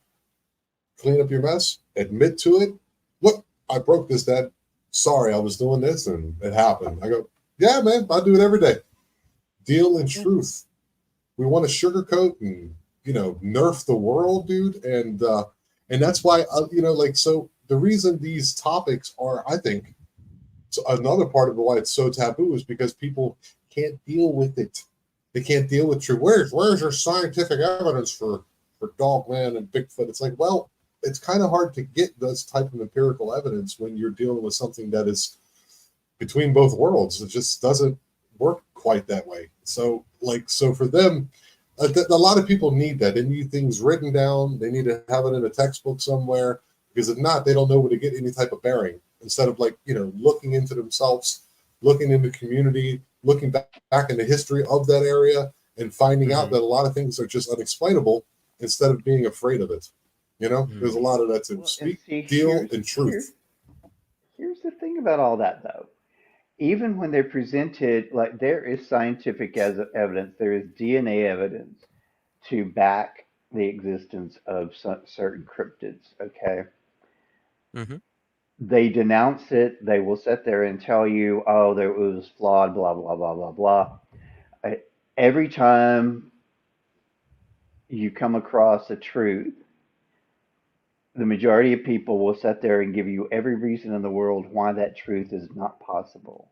clean up your mess, admit to it. Look, I broke this, Dad. Sorry, I was doing this and it happened. I go, yeah, man, I do it every day. Deal in truth. We want to sugarcoat and nerf the world, dude, and that's why so the reason these topics are, I think, so another part of why it's so taboo is because people can't deal with it. They can't deal with truth. Where's your scientific evidence for Dogman and Bigfoot? It's like, well, it's kind of hard to get this type of empirical evidence when you're dealing with something that is between both worlds. It just doesn't work quite that way. So for them, a lot of people need that. They need things written down. They need to have it in a textbook somewhere because if not, they don't know where to get any type of bearing. Instead of looking into themselves, looking into community, looking back in the history of that area, and finding out that a lot of things are just unexplainable instead of being afraid of it. There's a lot of that to speak, deal, and truth. Here's the thing about all that, though. Even when they're presented, like there is scientific evidence, there is DNA evidence to back the existence of certain cryptids. Okay, Mm-hmm. they denounce it. They will sit there and tell you, "Oh, there it was flawed." Blah blah blah blah blah. I, every time you come across a truth, the majority of people will sit there and give you every reason in the world why that truth is not possible.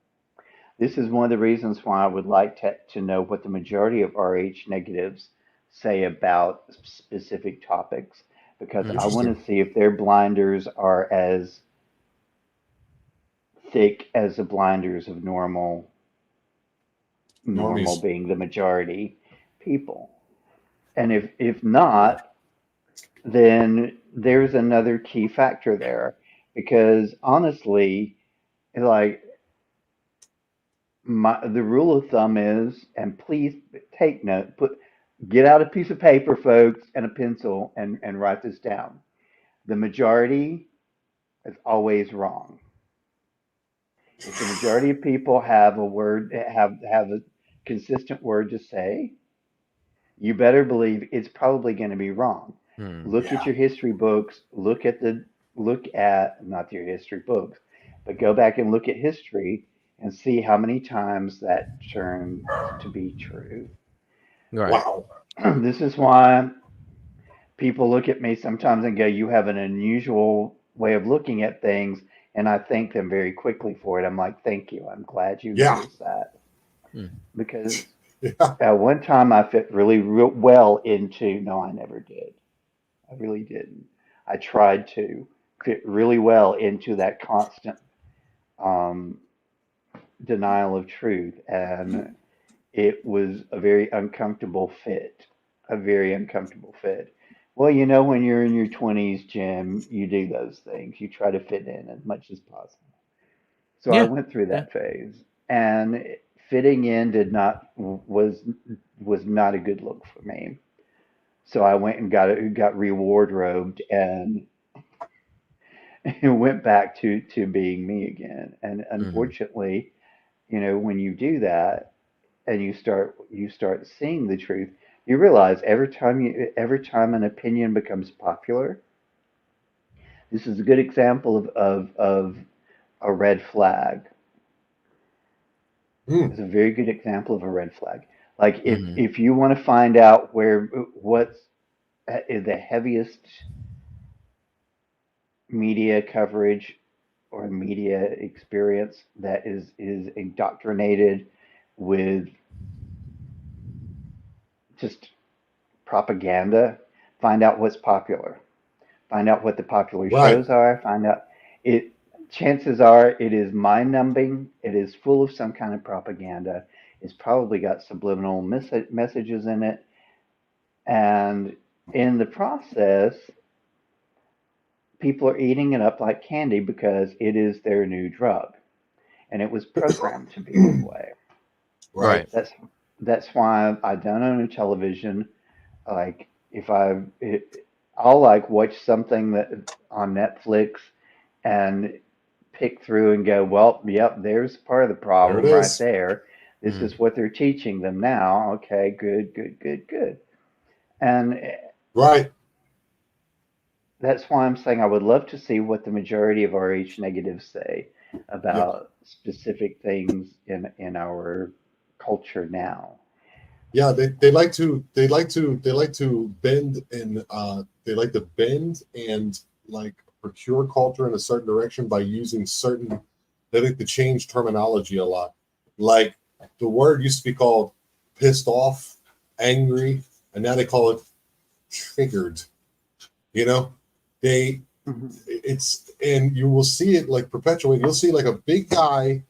This is one of the reasons why I would like to know what the majority of RH negatives say about specific topics, because I want Interesting. to see if their blinders are as thick as the blinders of normal Normies. being the majority people. And if not, then there's another key factor there. Because honestly, like the rule of thumb is, and please take note, get out a piece of paper, folks, and a pencil, and write this down. The majority is always wrong. If the majority of people have a consistent word to say, you better believe it's probably going to be wrong. Look at Yeah. your history books. Look at not your history books, but go back and look at history and see how many times that turned to be true. Right. Wow. This is why people look at me sometimes and go, "You have an unusual way of looking at things," and I thank them very quickly for it. I'm like, "Thank you. I'm glad you Yeah. noticed that," Mm. because Yeah. at one time I fit really well into. No, I never did. I really didn't. I tried to fit really well into that constant um, denial of truth, and it was a very uncomfortable fit. A very uncomfortable fit. Well, when you're in your 20s, Jim, you do those things. You try to fit in as much as possible. So I Yeah. went through Yeah. that phase, and fitting in did not was not a good look for me. So I went and got rewardrobed and went back to being me again. And Mm-hmm. unfortunately, when you do that and you start seeing the truth, you realize every time an opinion becomes popular, this is a good example of a red flag. Mm. It's a very good example of a red flag. Like if Mm-hmm. if you want to find out what's the heaviest media coverage or media experience that is indoctrinated with just propaganda, find out what's popular. Find out what the popular Right. shows are. Find out it. chances are it is mind numbing. It is full of some kind of propaganda. It's probably got subliminal messages in it. And in the process, people are eating it up like candy because it is their new drug. And it was programmed to be that way. Right. Right. That's why I don't own a television. Like if I'll like watch something that on Netflix and pick through and go, well, yep, there's part of the There it problem right is. there. This Mm. is what they're teaching them now. Okay, good, good, good, good. And Right. that's why I'm saying I would love to see what the majority of RH negatives say Yeah. about specific things in our culture now. Yeah. They like to bend and they like to bend and like procure culture in a certain direction by using certain. They like to change terminology a lot. Like the word used to be called pissed off, angry, and now they call it triggered. You know, they Mhm. it's and you will see it like perpetuate. You'll see like a big guy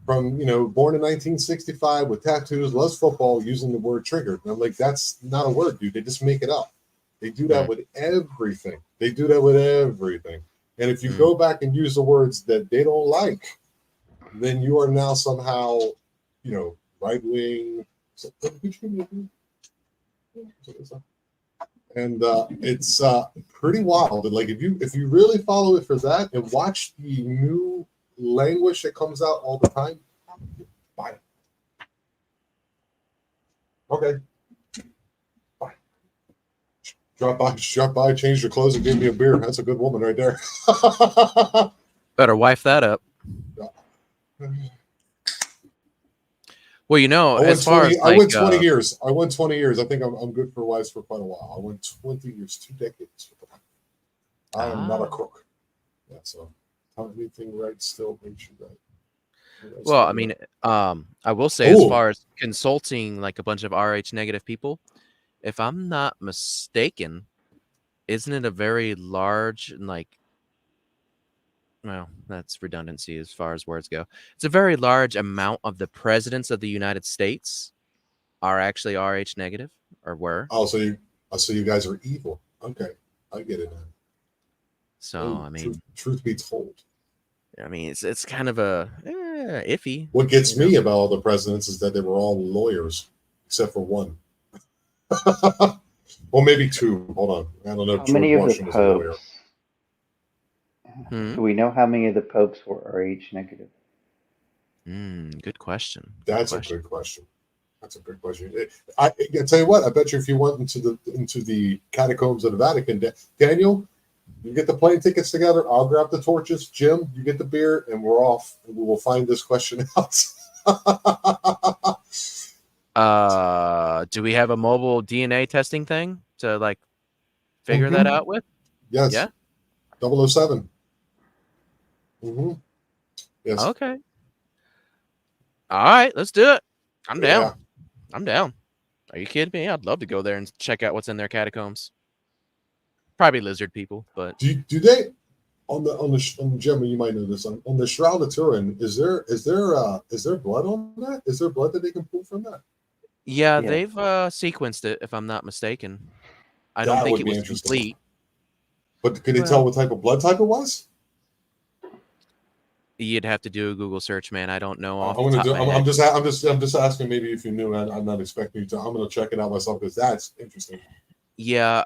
from born in 1965 with tattoos, loves football, using the word triggered. And I'm like, that's not a word, dude. They just make it up. They do that Mm. with everything. They do that with everything. And if you Mm. go back and use the words that they don't like, then you are now somehow, right wing. And it's pretty wild. And like if you really follow it for that and watch the new language that comes out all the time, buy it. Okay, bye. Drop by, changed your clothes, and gave me a beer. That's a good woman right there. Better wife that up. Well, I as went far as 20. I like, went 20 years. I went 20 years. I think I'm good for wives for quite a while. I went 20 years, 2 decades. I am not a crook. Yeah, so anything right still makes you right. well, I mean, I will say as Oh, far as consulting like a bunch of RH negative people, if I'm not mistaken, isn't it a very large and like, well, that's redundancy as far as words go. It's a very large amount of the presidents of the United States are actually RH negative or were. so you guys are evil. Okay, I get it now. So, Oh, I truth, mean, truth be told, it's kind of a iffy, what gets me about all the presidents is that they were all lawyers, except for one. Well, maybe two. Hold on, I don't know if How George many of the Washington was a lawyer. popes? Hmm? Do we know how many of the popes were RH negative? Good question. Good That's a question. good question. That's a good question. I tell you what. I bet you if you went into the catacombs of the Vatican, Daniel, you get the plane tickets together. I'll grab the torches. Jim, you get the beer, and we're off. And we will find this question out. Do we have a mobile DNA testing thing to like figure that Mm-hmm. out with? Yes, Yeah. 007. Mm-hmm. Yes. Okay. All right, let's do it. I'm Yeah. down. I'm down. Are you kidding me? I'd love to go there and check out what's in their catacombs. Probably lizard people, but Do they on the Gemma? You might know this on the Shroud of Turin. Is there blood on that? Is there blood that they can pull from that? yeah, Yes. they've sequenced it if I'm not mistaken. I don't That think would it be was interesting. complete. But could they tell Well, what type of blood type it was? you'd have to do a Google search, man. I don't know off I'm the gonna top do. of my I'm head. just asking. Maybe if you knew, I'm not expecting you to. I'm gonna check it out myself because that's interesting. Yeah,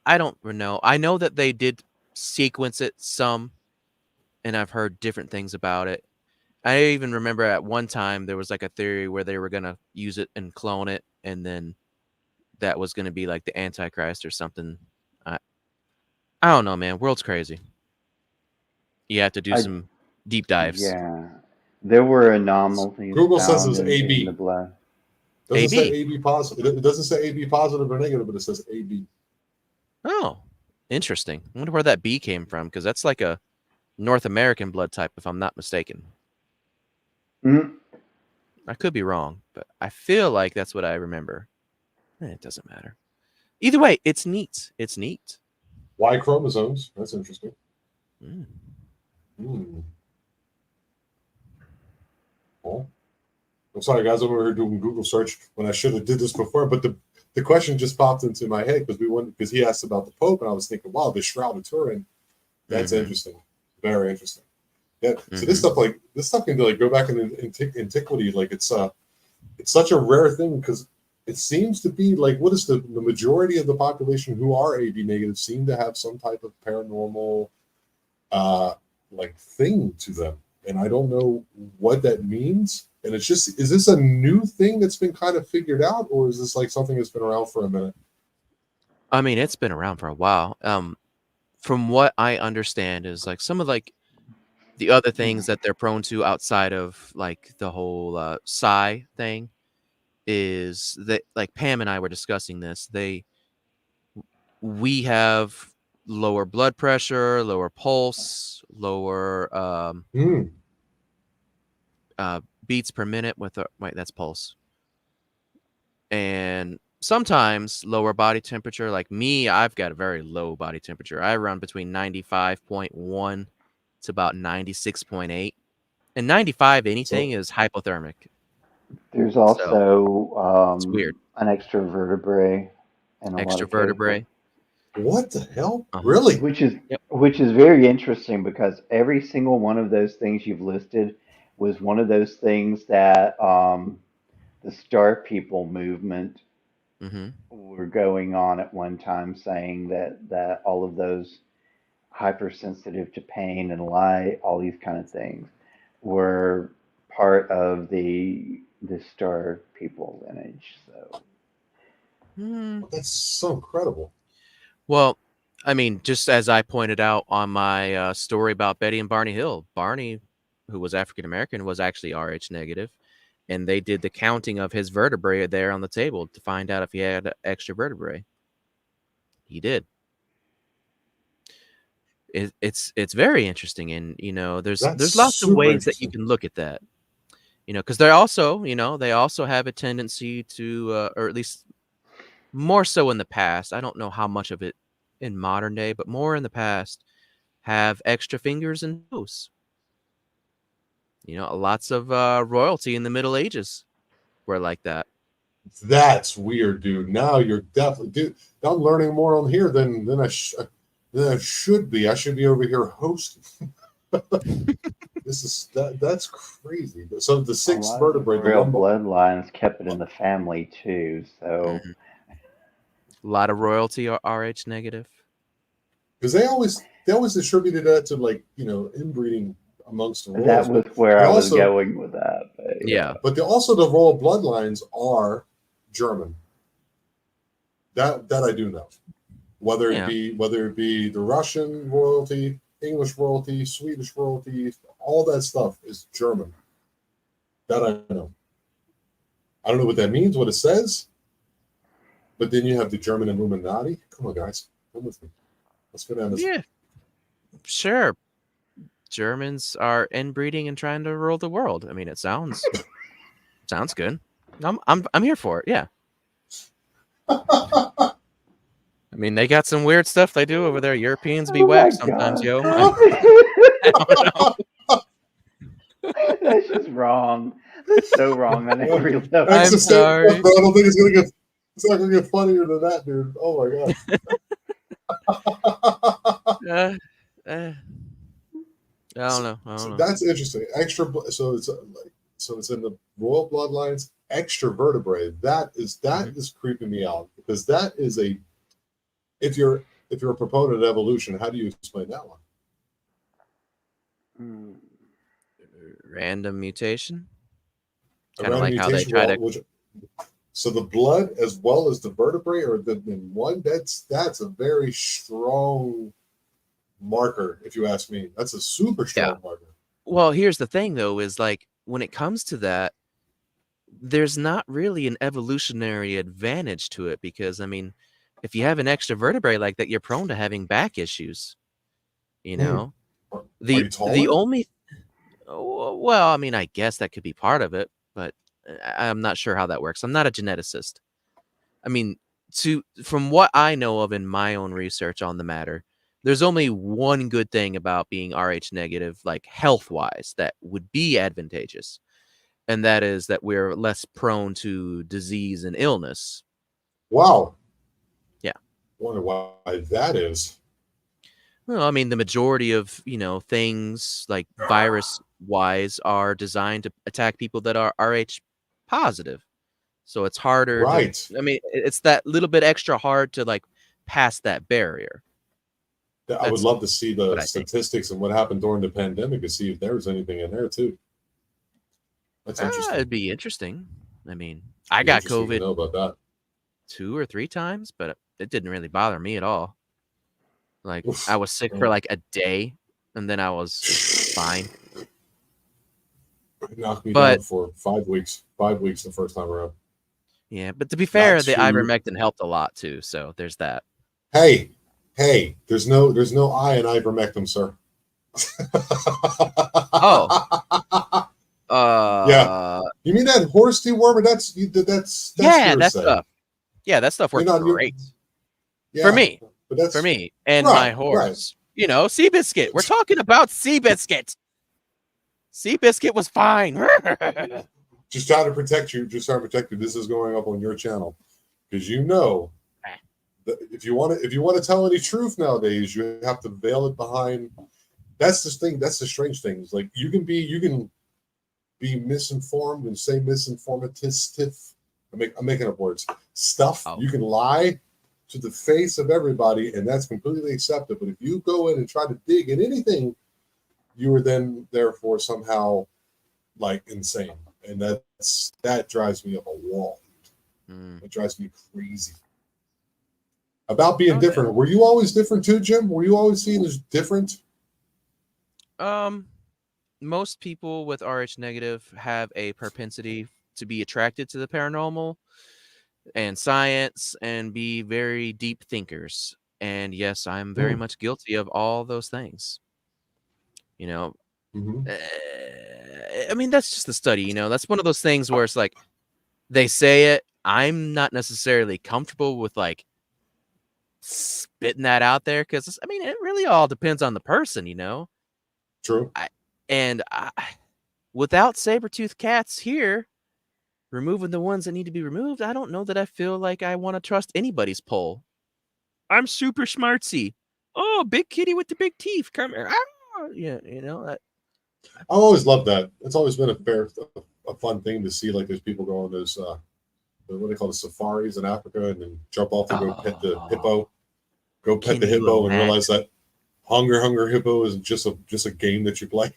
I don't know. I know that they did sequence it some, and I've heard different things about it. I even remember at one time there was like a theory where they were gonna use it and clone it, and then that was gonna be like the Antichrist or something. I I don't know, man. World's crazy. You have to do I some deep dives. Yeah. There were anomalies Google says found it's in the AB. blood. Doesn't say AB. AB positive. It doesn't say AB positive or negative, but it says AB. Oh, interesting. I wonder where that B came from because that's like a North American blood type, if I'm not mistaken. Mhm. I could be wrong, but I feel like that's what I remember. It doesn't matter. Either way, it's neat. It's neat. Y chromosomes. That's interesting. Mm. Hmm. Well, I'm sorry, guys. I'm over here doing Google search when I should have did this before. But the question just popped into my head because he asked about the Pope, and I was thinking, wow, the Shroud of Turin. That's Mhm. interesting. Very interesting. Yeah. So Mhm. this stuff can like go back in antiquity. Like it's such a rare thing because it seems to be like what is the majority of the population who are AB negative seem to have some type of paranormal uh like thing to them, and I don't know what that means. And it's just, is this a new thing that's been kind of figured out, or is this like something that's been around for a minute? I mean, it's been around for a while. From what I understand, is like some of like the other things that they're prone to outside of like the whole psi thing is that like Pam and I were discussing this. We have lower blood pressure, lower pulse, lower Hmm. beats per minute with wait, that's pulse, and sometimes lower body temperature. Like me, I've got a very low body temperature. I run between 95.1 to about 96.8, and 95 anything So is hypothermic. There's So also it's weird. an extra vertebrae in a lot Extra of cases, vertebrae. what the hell? Uh-huh. Really? which is Yep. very interesting because every single one of those things you've listed was one of those things that the Star People movement Mm-hmm. were going on at one time, saying that all of those hypersensitive to pain and light, all these kind of things, were part of the Star People lineage. So Mm. That's so incredible. Well, I mean, just as I pointed out on my story about Betty and Barney Hill, Barney, who was African American, was actually Rh negative, and they did the counting of his vertebrae there on the table to find out if he had extra vertebrae. He did. It's very interesting, and That's there's lots of super ways that you interesting. can look at that. Because they also they also have a tendency to, or at least more so in the past. I don't know how much of it in modern day, but more in the past, have extra fingers and toes. Lots of royalty in the Middle Ages were like that. That's weird, dude. Now you're definitely, dude. I'm learning more on here than I should be. I should be over here hosting. That's crazy. So the a sixth lot of the vertebrae, the royal lumbar, bloodlines kept it in the family too. So Mhm. A lot of royalty are Rh negative. because they always attributed that to like inbreeding amongst the that royals, was but where they I was also going with that. But Yeah. yeah. but they also the royal bloodlines are German. That I do know. Yeah. Whether it be the Russian royalty, English royalty, Swedish royalty, all that stuff is German. That I know. I don't know what that means, what it says, but then you have the German Illuminati. Come on, guys, come with me. Let's go down this. Yeah. Sure. Germans are inbreeding and trying to rule the world. I mean, it sounds good. I'm here for it. Yeah. I mean, they got some weird stuff they do over there. Europeans be Oh my whack sometimes, god. yo. I don't know. That's just wrong. That's so wrong on every That's I'm the level. same stuff, sorry. bro. I don't think it's gonna get. It's not gonna get funnier than that, dude. Oh my god. Uh, uh, I don't so, know. I so don't know. that's interesting. So it's like so it's in the royal bloodlines. Extra vertebrae. That Mhm. is creeping me out because that is a if you're a proponent of evolution, how do you explain that one? Hmm. Random mutation. A Kind of random like how they mutation, try to. which so the blood as well as the vertebrae are in one. That's a very strong marker, if you ask me. That's a super Yeah. strong marker. Well, here's the thing, though, is like when it comes to that, there's not really an evolutionary advantage to it because, I mean, if you have an extra vertebrae like that, you're prone to having back issues. You Hmm. know, Are the you the taller? only well, I mean, I guess that could be part of it, but I'm not sure how that works. I'm not a geneticist. I mean, from what I know of in my own research on the matter, there's only one good thing about being Rh negative, like health wise, that would be advantageous, and that is that we're less prone to disease and illness. Wow. Yeah. Wonder why that is. Well, I mean, the majority of, things like virus wise are designed to attack people that are Rh positive. So it's harder to, Right. I mean, it's that little bit extra hard to like pass that barrier. I would That's love to see the what I think. statistics and what happened during the pandemic to see if there was anything in there too. That's interesting. It'd be interesting. I mean, I Be got interesting to COVID know about that. 2 or 3 times, but it didn't really bother me at all. Like, Oof. I was sick for like a day, and then I was fine. It knocked me But down for 5 weeks. 5 weeks the first time around. yeah, but to be fair, Not the too- ivermectin helped a lot too. So there's that. Hey, there's no I in ivermectin, sir. Oh. Yeah. You mean that horse dewormer? That's yeah, that hearsay. stuff. Yeah, that stuff works great Yeah, for me. But that's For me and Right, my horse. Seabiscuit. We're talking about Seabiscuit. Seabiscuit was fine. just trying to protect you. Just trying to protect you. This is going up on your channel because that if you want to tell any truth nowadays, you have to veil it behind. That's the thing. That's the strange thing. Like you can be misinformed and say misinformative. I'm making up words. Stuff. Oh. You can lie to the face of everybody, and that's completely accepted. But if you go in and try to dig in anything, you are then therefore somehow like insane, and that drives me up a wall. It drives me crazy. About being different. Were you always different too, Jim? Were you always seen as different? Most people with Rh negative have a propensity to be attracted to the paranormal and science and be very deep thinkers. And yes, I'm very much guilty of all those things. Mm-hmm. I mean, that's just the study, that's one of those things where it's like they say it. I'm not necessarily comfortable with like spitting that out there because I mean, it really all depends on the person, True. Without saber-toothed cats here, removing the ones that need to be removed, I don't know that I feel like I want to trust anybody's poll. I'm super smartsy. Oh, big kitty with the big teeth. Come here. Ah! Yeah, I always loved that. It's always been a fun thing to see. Like there's people go on those what they call the safaris in Africa, and then jump off and go pet the hippo. Go pet the hippo and realize that Hunger Hippo is just a game that you play.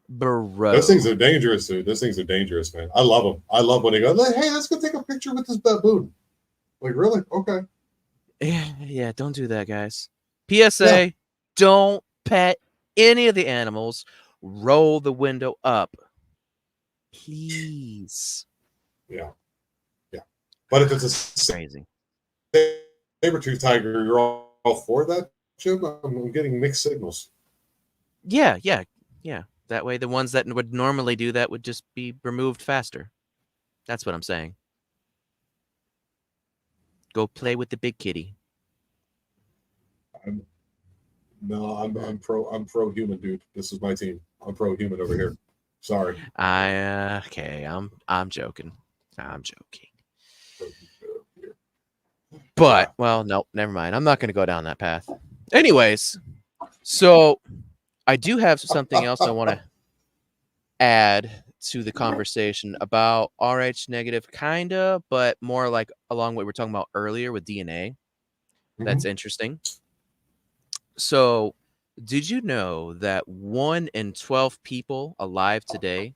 Bro. Those things are dangerous, dude. Those things are dangerous, man. I love them. I love when they go, hey, let's go take a picture with this baboon. Like, really? Okay. Yeah, don't do that, guys. PSA, don't pet any of the animals. Roll the window up. Please. Yeah. But if it's crazy saber-tooth tiger, you're all for that, Jim? I'm getting mixed signals. Yeah. That way the ones that would normally do that would just be removed faster. That's what I'm saying. Go play with the big kitty. I'm pro human, dude. This is my team. I'm pro human over here. Sorry. Okay. I'm joking. I'm joking. But well, no, never mind. I'm not going to go down that path. Anyways, so I do have something else I want to add to the conversation about Rh negative, kinda, but more like along what we were talking about earlier with DNA. That's interesting. So, did you know that 1 in 12 people alive today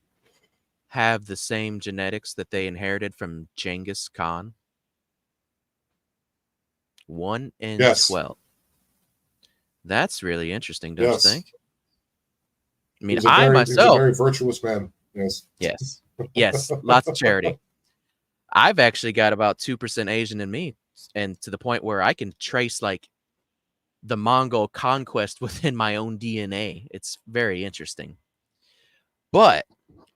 have the same genetics that they inherited from Genghis Khan? 1 in 12. That's really interesting, don't you think? I mean, he's a myself, very virtuous man. Yes, lots of charity. I've actually got about 2% Asian in me, and to the point where I can trace like the Mongol conquest within my own DNA. It's very interesting. But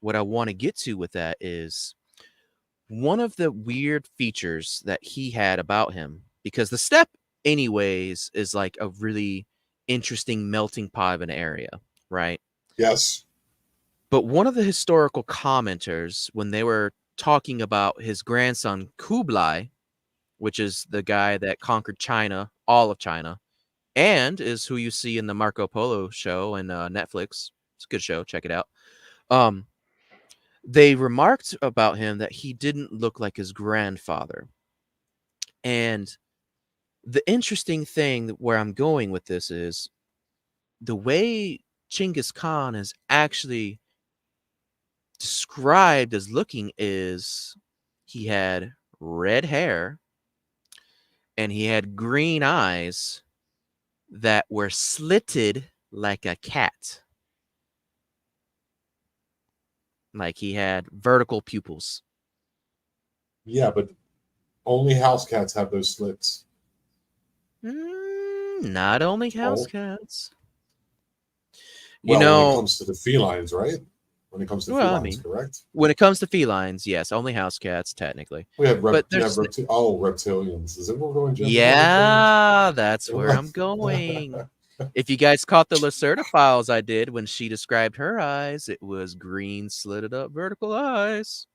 what I want to get to with that is one of the weird features that he had about him, because the step anyways, is like a really interesting melting pot of an area, right? Yes. But one of the historical commenters, when they were talking about his grandson Kublai, which is the guy that conquered China, all of China, and is who you see in the Marco Polo show and Netflix. It's a good show. Check it out. They remarked about him that he didn't look like his grandfather. And the interesting thing where I'm going with this is the way Genghis Khan is actually described as looking is he had red hair and he had green eyes that were slitted like a cat. Like he had vertical pupils. Yeah, but only house cats have those slits. Not only house cats. Well, when it comes to the felines, right? When it comes to felines, correct? When it comes to felines, yes, only house cats, technically. We have, reptilians. Is it we're going? Yeah, that's where I'm going. If you guys caught the Lacerda files I did when she described her eyes, it was green, slitted up, vertical eyes.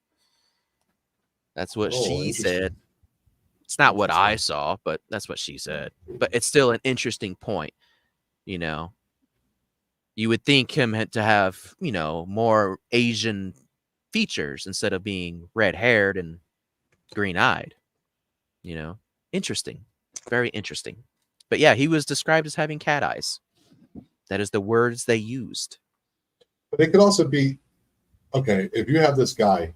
That's what she said. It's not what I saw, but that's what she said. But it's still an interesting point, you know. You would think him to have, you know, more Asian features instead of being red-haired and green-eyed, you know. Interesting. Very interesting. But yeah, he was described as having cat eyes. That is the words they used. But it could also be, okay, if you have this guy,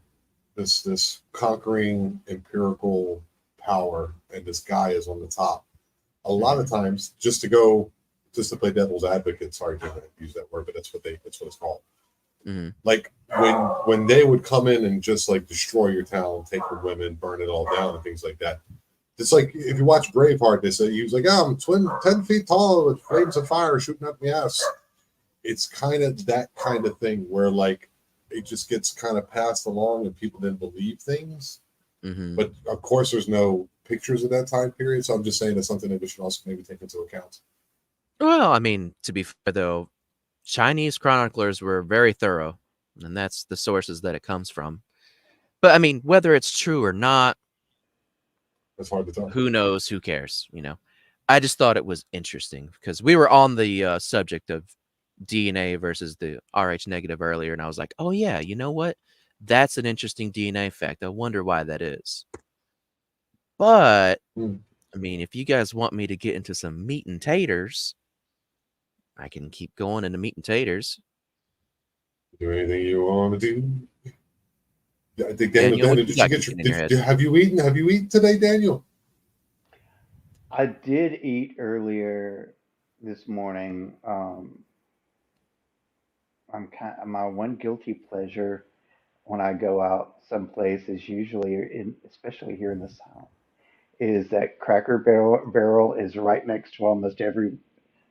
this conquering empirical power, and this guy is on the top, a lot of times, just to play devil's advocate, sorry to use that word, but that's what it's called. Mm-hmm. Like when they would come in and just like destroy your town, take your women, burn it all down, and things like that. It's like if you watch Braveheart, they say he was like, I'm 10 feet tall with flames of fire shooting up my ass. It's kind of that kind of thing where like it just gets kind of passed along and people then believe things. Mm-hmm. But of course, there's no pictures of that time period, so I'm just saying that's something that we should also maybe take into account. Well, I mean, to be fair though, Chinese chroniclers were very thorough, and that's the sources that it comes from. But I mean, whether it's true or not, that's hard to tell. Who knows? Who cares? You know, I just thought it was interesting because we were on the subject of DNA versus the Rh negative earlier, and I was like, oh yeah, you know what? That's an interesting DNA fact. I wonder why that is. But I mean, if you guys want me to get into some meat and taters, I can keep going into meat and taters. Do anything you want to do. I think Daniel, have you eaten today, Daniel? I did eat earlier this morning. My one guilty pleasure when I go out someplace is usually especially here in the South, is that Cracker Barrel is right next to almost every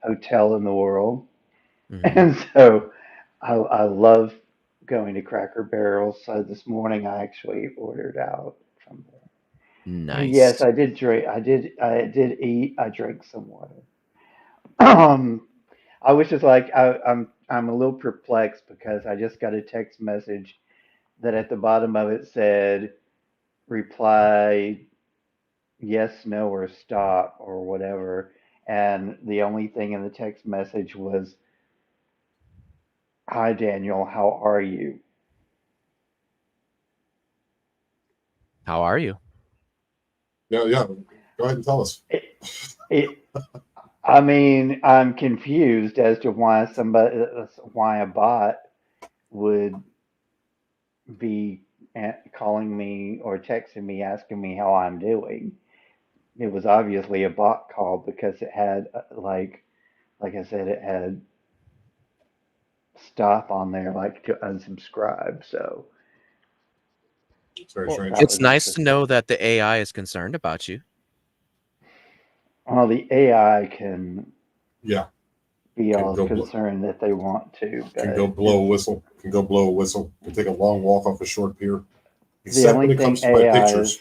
hotel in the world. Mm-hmm. And so I love going to Cracker Barrel. So this morning I actually ordered out from there. Nice. And yes, I did drink. I did eat. I drank some water. I was just like I'm a little perplexed because I just got a text message that at the bottom of it said reply yes, no, or stop or whatever, and the only thing in the text message was, "Hi Daniel, how are you?" How are you? Yeah. Go ahead and tell us. I mean, I'm confused as to why a bot would be calling me or texting me asking me how I'm doing. It was obviously a bot call because it had like I said, it had stuff on there like to unsubscribe. So it's very strange. It's nice to know that the AI is concerned about you. Well, the AI can be all go concerned that they want to. Can go blow a whistle. Can take a long walk off a short pier. The only thing AI is,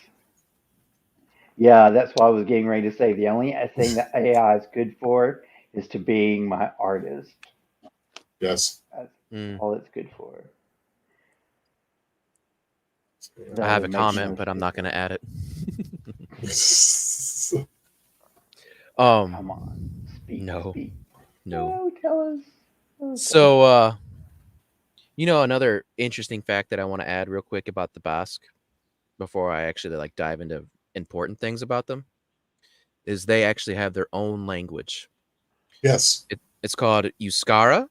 Yeah, that's what I was getting ready to say. The only thing that AI is good for is to being my artist. Yes. That's Mm. all it's good for. I That have a would make comment, no but I'm not going to add it. Come on, speak, No, speak. no. Oh, tell us. Oh, tell us. So, another interesting fact that I want to add real quick about the Basque before I actually like dive into important things about them is they actually have their own language. Yes. It's called Euskara,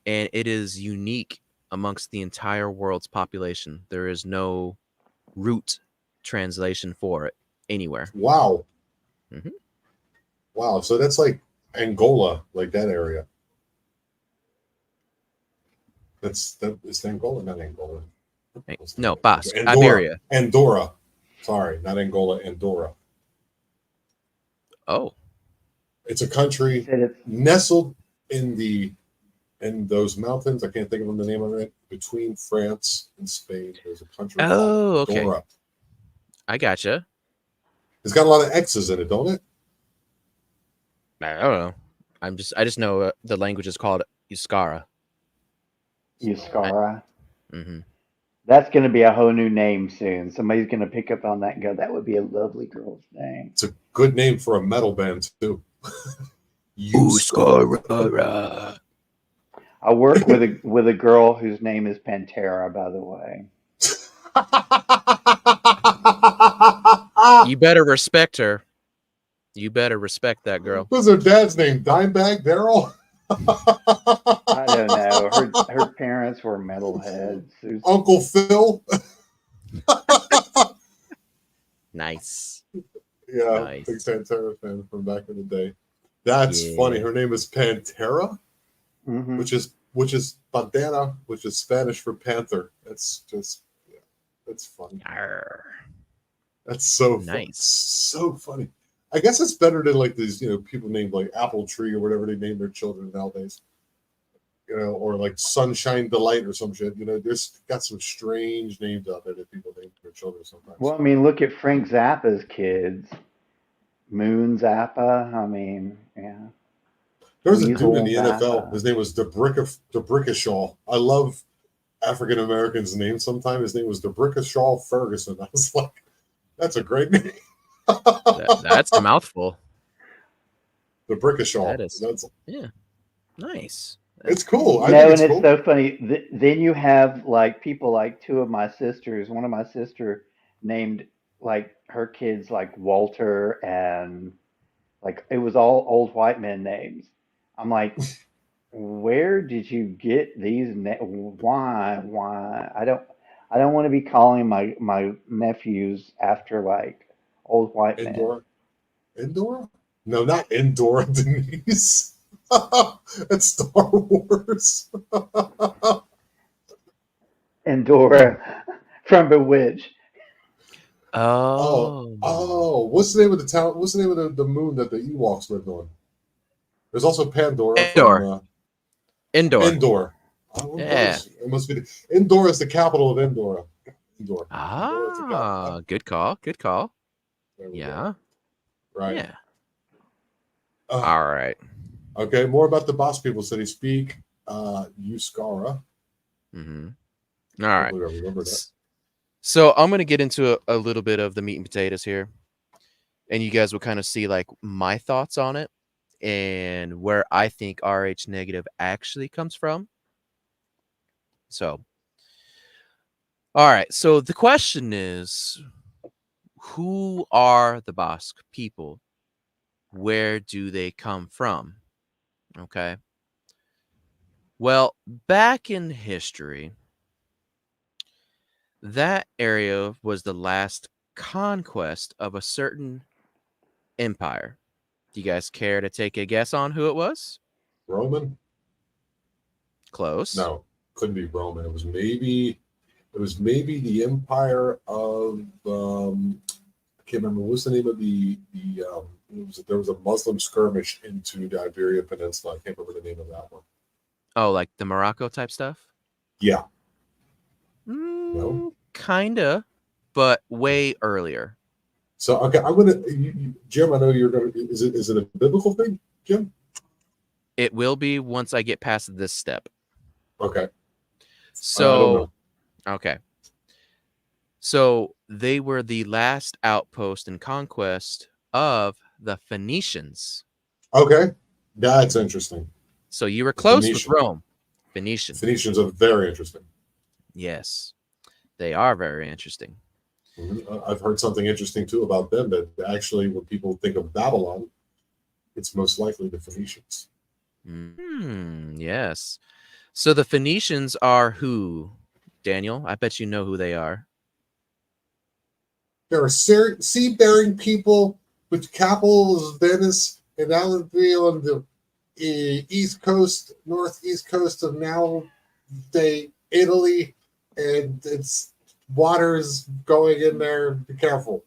and it is unique amongst the entire world's population. There is no root translation for it anywhere. Wow. Mhm. Wow. So that's like Angola, like that area. It's Angola, not Angola. What's the No, name? Basque, Andorra. Iberia. Andorra. Sorry, not Angola, Andorra. Oh, It's a You country said it's nestled in those mountains. I can't think of the name of it. Between France and Spain, there's a country called oh, okay. Andorra. I gotcha. It's got a lot of X's in it, don't it? I don't know. I just know the language is called Euskara. Euskara. Mm-hmm. That's going to be a whole new name soon. Somebody's going to pick up on that and go, that would be a lovely girl's name. It's a good name for a metal band too. Euskara. I work with a girl whose name is Pantera, by the way. You better respect her. You better respect that girl. What's her dad's name? Dimebag Daryl? I don't know. Her parents were metalheads. Uncle Phil? Nice. Yeah, big Nice. Pantera fan from back in the day. That's funny. Yeah. Her name is Pantera, Mm-hmm. which is Pantera, which is Spanish for panther. That's just that's funny. Arr. That's so fun. Nice. So funny. I guess it's better than like these, people named like Apple Tree or whatever they name their children nowadays. Or like Sunshine Delight or some shit. There's got some strange names out there that people name their children sometimes. Well, I mean, look at Frank Zappa's kids. Moon Zappa. I mean, yeah. There was a dude in Weasel the NFL. Zappa. His name was DeBrickashaw. I love African Americans' names sometimes. His name was DeBrickashaw Ferguson. I was like, that's a great name. That's a mouthful. DeBrickashaw. That is. Yeah. Nice. It's cool. I No, think and it's it's cool. so funny. Then you have like people like two of my sisters. One of my sister named like her kids like Walter and like it was all old white men names. I'm like, where did you get these? Why? Why? I don't want to be calling my nephews after like old white men. Endora? No, not Endora, Denise. It's Star Wars. Endora from Bewitched. Oh, Oh. what's the name of the town? What's the name of the moon that the Ewoks lived on? There's also Pandora Endor. from Indoor. Endor. Yeah. It must be. Endor is the capital of Endora. Endor. Endor is the capital. Ah, good call. Good call. There we Yeah. go. Right. Yeah. Uh, All right. okay, more about the boss people. So they speak Euskara. Mm-hmm. All right. Hopefully I remember that. So I'm going to get into a little bit of the meat and potatoes here. And you guys will kind of see like my thoughts on it and where I think RH negative actually comes from. So, all right. So the question is, who are the Basque people? Where do they come from? Okay. Well, back in history, that area was the last conquest of a certain empire. Do you guys care to take a guess on who it was? Roman? Close. No, couldn't be Roman. It was maybe the Empire of I can't remember what's the name of there was a Muslim skirmish into the Iberia Peninsula. I can't remember the name of that one. Oh, like the Morocco type stuff? Yeah. No. Kinda, but way earlier. So okay, I'm gonna Jim. I know you're gonna. Is it a biblical thing, Jim? It will be once I get past this step. Okay. I don't So, know. okay. So they were the last outpost and conquest of the Phoenicians. Okay, that's interesting. So you were The close with Phoenician. Rome. Phoenician. Phoenicians are very interesting. Yes. They are very interesting. I've heard something interesting too about them. That actually, when people think of Babylon, it's most likely the Phoenicians. Yes. So the Phoenicians are who? Daniel, I bet you know who they are. There are sea-bearing people with capitals Venice and now on the east coast, northeast coast of now Italy, and it's water's going in there. Be careful.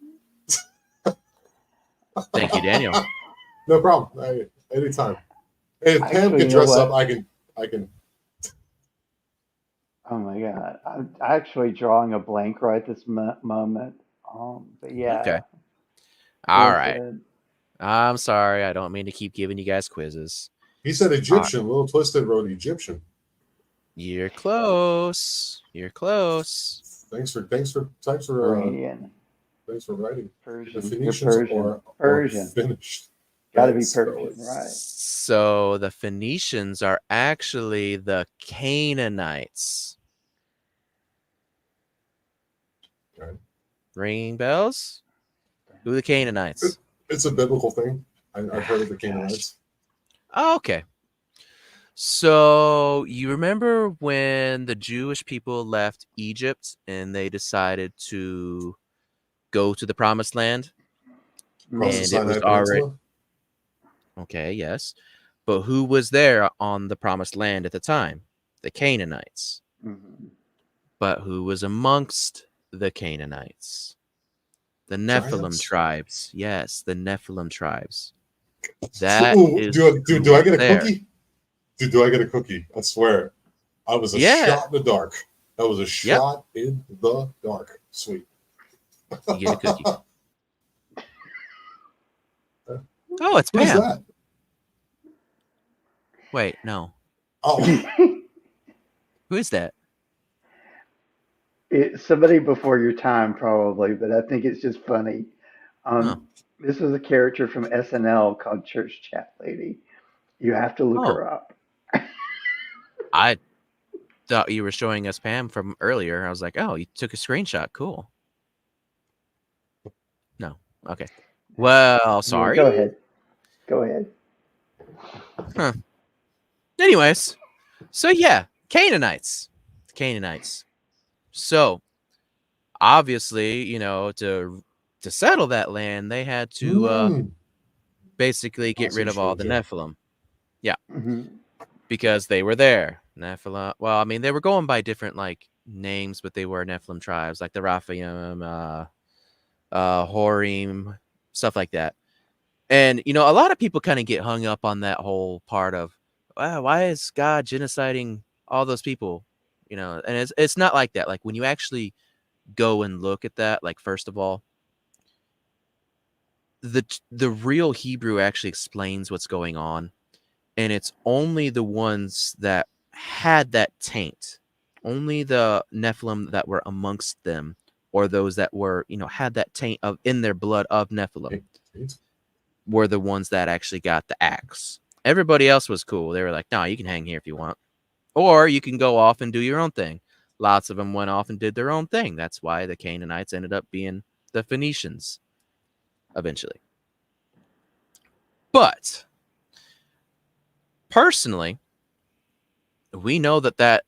Thank you, Daniel. No problem. Anytime. If Pam Actually, can you know dress up, what? I can. Oh my God. I'm actually drawing a blank right this moment. But Okay. yeah, All well right. said. I'm sorry. I don't mean to keep giving you guys quizzes. He said All right. Egyptian. Little Twisted wrote Egyptian. You're close. You're close. Thanks for Iranian, writing. The Persian. You're Phoenicians Persian. or Persian. finished. Got to be That's Persian, right? So the Phoenicians are actually the Canaanites. Okay. Ringing bells? Who are the Canaanites? It's a biblical thing. I've heard of the Gosh. Canaanites. Oh, okay. So you remember when the Jewish people left Egypt and they decided to go to the Promised Land? Across the And it was Sinai already Peninsula. okay, yes. But who was there on the Promised Land at the time? The Canaanites. Hmm. But who was amongst the Canaanites? The Nephilim Giants. tribes. Yes, the Nephilim tribes. That Ooh, is do I get a there. cookie? Do I get a cookie? I swear. I was a Yeah. shot in the dark. That was a shot in the dark. Sweet. You get a cookie. Oh, it's Who's Pam. that? Wait, no. Oh, Who is that? It's somebody before your time, probably, but I think it's just funny. Oh. This was a character from SNL called Church Chat Lady. You have to look Oh. her up. I thought you were showing us Pam from earlier. I was like, oh, you took a screenshot. Cool. No. Okay. Well, Yeah, sorry. go ahead. Go ahead. Huh. Anyways, so yeah, Canaanites. Canaanites. So obviously, to settle that land, they had to basically get rid of all the Nephilim. Yeah. Hmm. Because they were there. Nephilim. Well, I mean, they were going by different names, but they were Nephilim tribes, like the Raphaim, Horim, stuff like that. And a lot of people kind of get hung up on that whole part of, wow, why is God genociding all those people? And it's not like that. Like when you actually go and look at that, like first of all, the real Hebrew actually explains what's going on, and it's only the ones that had that taint, only the Nephilim that were amongst them, or those that were had that taint of in their blood of Nephilim, were the ones that actually got the axe. Everybody else was cool. They were like, no, you can hang here if you want, or you can go off and do your own thing. Lots of them went off and did their own thing. That's why the Canaanites ended up being the Phoenicians eventually. But personally, we know that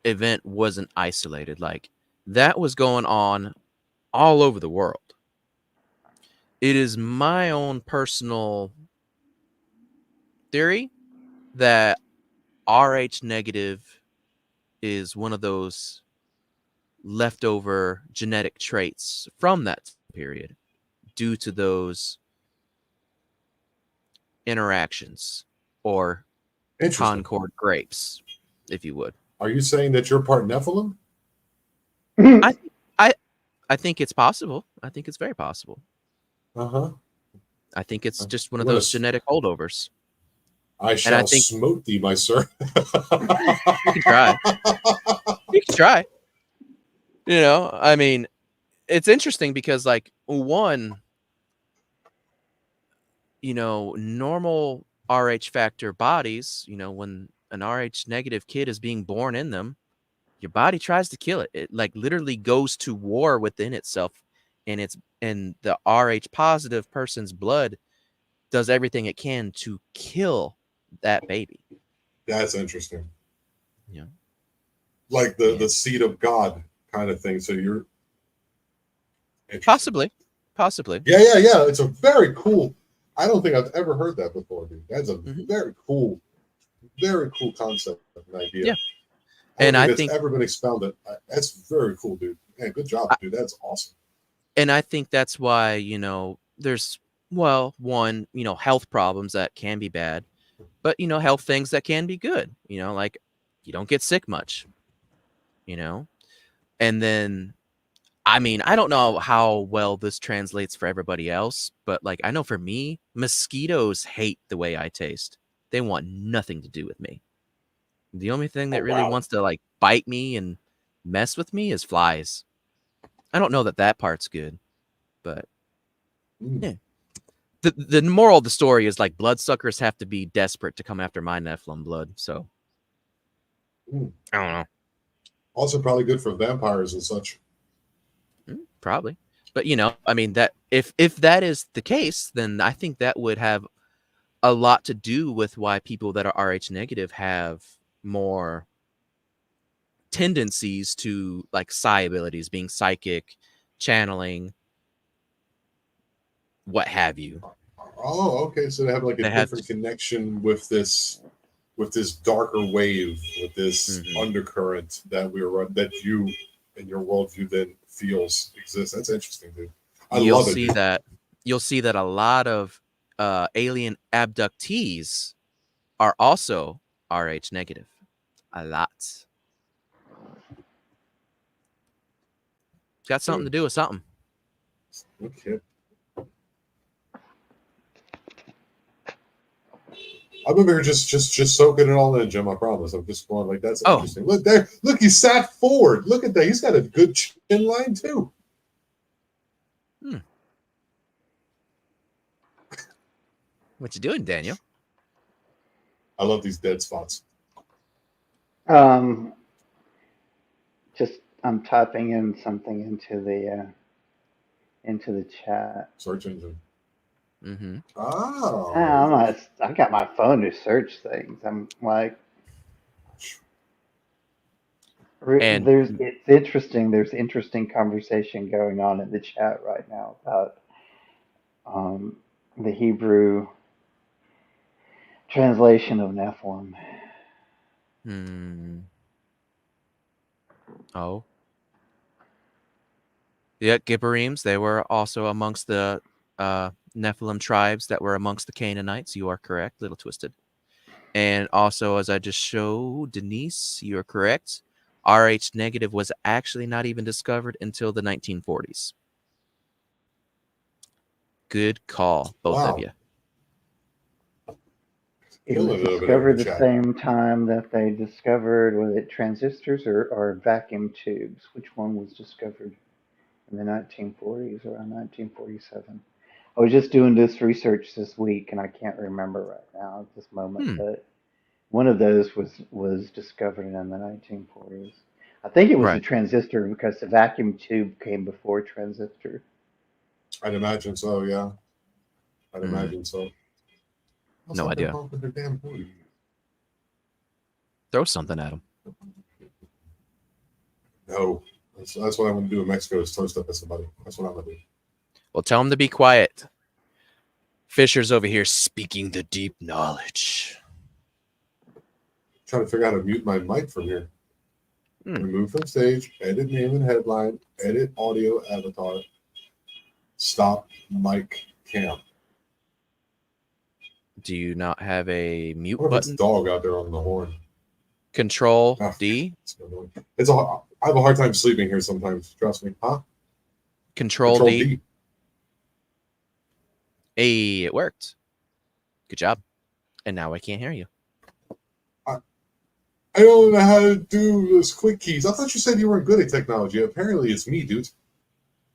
event wasn't isolated. Like that was going on all over the world. It is my own personal theory that RH negative is one of those leftover genetic traits from that period due to those interactions or Concord grapes, if you would. Are you saying that you're part Nephilim? I think it's possible. I think it's very possible. Uh-huh. I think it's just one of What those a- genetic holdovers. I And I shall think smote thee, my sir. you can try. You can try. You know, I mean, it's interesting because, like, one, you know, normal RH factor bodies, you know, when an RH negative kid is being born in them, your body tries to kill it. It like literally goes to war within itself, and the RH positive person's blood does everything it can to kill that baby. That's interesting. Yeah. Like Yeah. the seed of God kind of thing. So you're interesting. Possibly. Yeah. It's a very cool. I don't think I've ever heard that before, dude. That's a Mhm. very cool concept and idea. Yeah. I don't And think I that's think ever been expounded. That's very cool, dude. Man, good job, I- dude. That's awesome. and I think that's why, you know, there's, well, one, you know, health problems that can be bad, but, you know, health things that can be good, you know, like you don't get sick much, you know. And then, I mean, I don't know how well this translates for everybody else, but like I know for me, mosquitoes hate the way I taste. They want nothing to do with me. The only thing Oh that really wow. wants to like bite me and mess with me is flies. I don't know that that part's good, but Mm. yeah. The moral of the story is like bloodsuckers have to be desperate to come after my Nephilim blood. So Mm. I don't know. Also, probably good for vampires and such. Probably. But you know, I mean that if that is the case, then I think that would have a lot to do with why people that are RH negative have more tendencies to like psi abilities, being psychic, channeling, what have you. Oh, okay. So they have like a They have different connection with this darker wave, with this Mhm. undercurrent that you in your worldview then feels exists. That's interesting, dude. I you'll love it, see dude. that you'll see that a lot of alien abductees are also RH negative. A lot. Got something to Dude, do with something. okay. I'm over here just soaking it all in, Jim. I promise. I'm just going like that's Oh, interesting. Look there. Look, he sat forward. Look at that. He's got a good chin line too. what you doing, Daniel? I love these dead spots. Um, just I'm typing in something into the chat. Search engine. Mm-hmm. Oh, I got my phone to search things. I'm like, And it's interesting. There's interesting conversation going on in the chat right now about um, the Hebrew translation of Nephilim. Oh, yeah, Gibberemes, they were also amongst the Nephilim tribes that were amongst the Canaanites. You are correct. Little twisted. And also, as I just showed, Denise, you are correct. RH negative was actually not even discovered until the 1940s. Good call, both of wow. you. It was Killing it over there in the discovered the chat. same time that they discovered, was it transistors or vacuum tubes? Which one was discovered in the 1940s, around 1947? I was just doing this research this week, and I can't remember right now at this moment, Hmm. but one of those was discovered in the 1940s. I think it was the Right. transistor because the vacuum tube came before transistor. I'd imagine so. Yeah, I'd Hmm. imagine so. I'll No stop that idea. honk with their damn horn. Throw something at them. No, that's what I'm going to do in Mexico is toast up at somebody. That's what I'm going to do. Well, tell them to be quiet. Fisher's over here speaking the deep knowledge. Trying to figure out how to mute my mic from here. Hmm. Remove from stage, edit name and headline, edit audio avatar, stop mic cam. Do you not have a I mute wonder if it's button? dog out there on the horn. Control Ah, D? I have a hard time sleeping here sometimes. Trust me. Huh? Control D? Hey, it worked. Good job. And now I can't hear you. I don't know how to do those quick keys. I thought you said you weren't good at technology. Apparently, it's me, dude.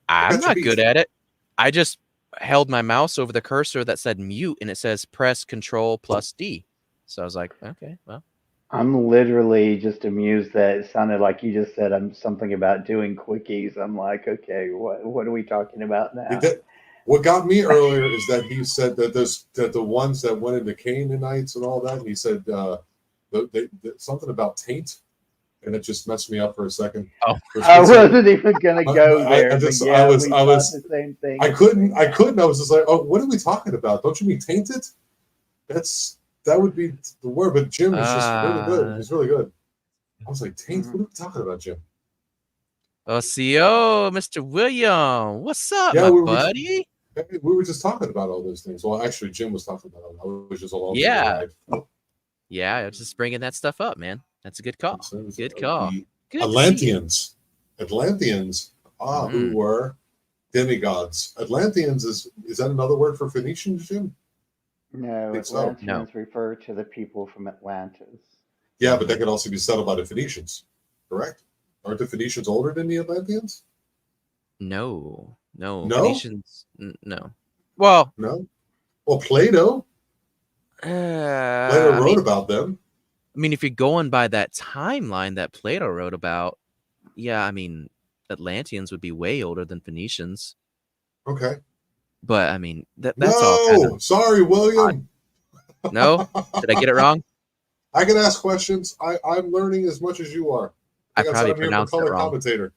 I'm got your not beat. good at it. I just held my mouse over the cursor that said mute, and it says press Control plus D. So I was like, okay, well. I'm literally just amused that it sounded like you just said something about doing quickies. I'm like, okay, what are we talking about now? What got me earlier is that he said that the ones that went into Canaanites and all that. And he said something about taint, and it just messed me up for a second. Oh, I wasn't even gonna go there, but yeah, we thought the same thing. I couldn't. I was just like, oh, what are we talking about? Don't you mean tainted? That would be the word. But Jim is just really good. He's really good. I was like, taint. What are we talking about, Jim? OCO, Mr. William, what's up, my buddy? We were just talking about all those things. Well, actually, Jim was talking about it. I was just along. Yeah, I was just bringing that stuff up, man. That's a good call. Good call. Atlanteans, who were demigods. Atlanteans is that another word for Phoenicians, Jim? No, Atlanteans refer to the people from Atlantis. Yeah, but that could also be settled by the Phoenicians, correct? Aren't the Phoenicians older than the Atlanteans? No. Phoenicians, no. Well, no. Well, Plato wrote about them. I mean, if you're going by that timeline that Plato wrote about, yeah, I mean, Atlanteans would be way older than Phoenicians. Okay. But I mean, that's all kind of... Sorry, William. No? Did I get it wrong? I can ask questions. I'm learning as much as you are. I probably pronounced it wrong. Commentator.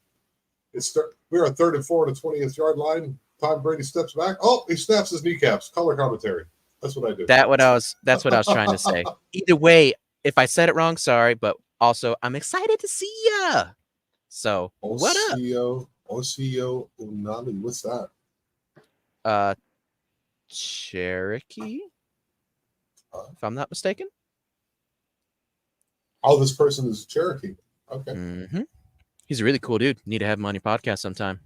We're at 3rd and 4 on the 20th yard line. Tom Brady steps back. Oh, he snaps his kneecaps. Color commentary. That's what I do. That's what I was trying to say. Either way, if I said it wrong, sorry, but also I'm excited to see ya. So what up? OCO Unami. What's that? Cherokee, if I'm not mistaken. Oh, this person is Cherokee. Okay. Mm-hmm. He's a really cool dude. Need to have him on your podcast sometime.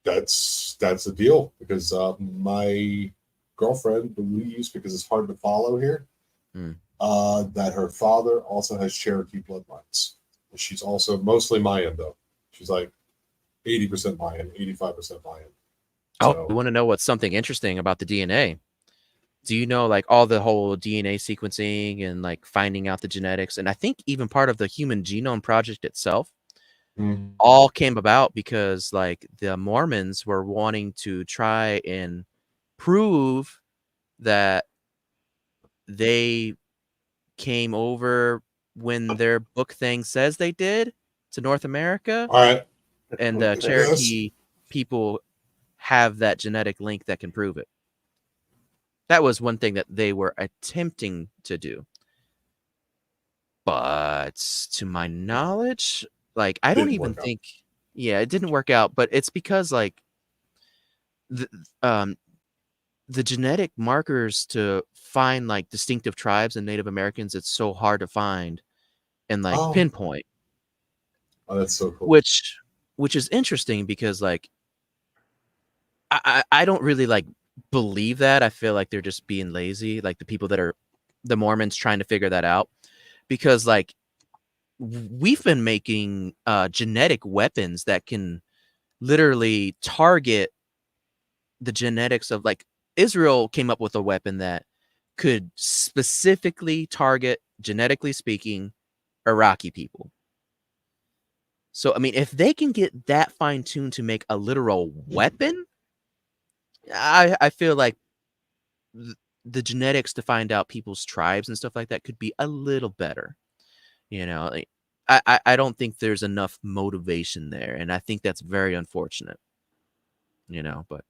That's the deal, because my girlfriend believes, because it's hard to follow here, that her father also has Cherokee bloodlines. She's also mostly Mayan, though. She's like 80% Mayan, 85% Mayan. Oh, you want to know what's something interesting about the DNA? Do you know, like, all the whole DNA sequencing and like finding out the genetics, and I think even part of the Human Genome Project itself, all came about because like the Mormons were wanting to try and prove that they came over when their book thing says they did to North America. All right. And the Cherokee people have that genetic link that can prove it. That was one thing that they were attempting to do. But to my knowledge, like, I don't even think, it didn't work out, but it's because like the genetic markers to find like distinctive tribes and Native Americans, it's so hard to find and like pinpoint. Oh, that's so cool. Which is interesting because like I don't really like believe that. I feel like they're just being lazy, like the people that are the Mormons trying to figure that out, because like we've been making genetic weapons that can literally target the genetics of, like, Israel came up with a weapon that could specifically target, genetically speaking, Iraqi people. So, I mean, if they can get that fine-tuned to make a literal weapon, I feel like the genetics to find out people's tribes and stuff like that could be a little better. You know, like, I don't think there's enough motivation there, and I think that's very unfortunate. You know, but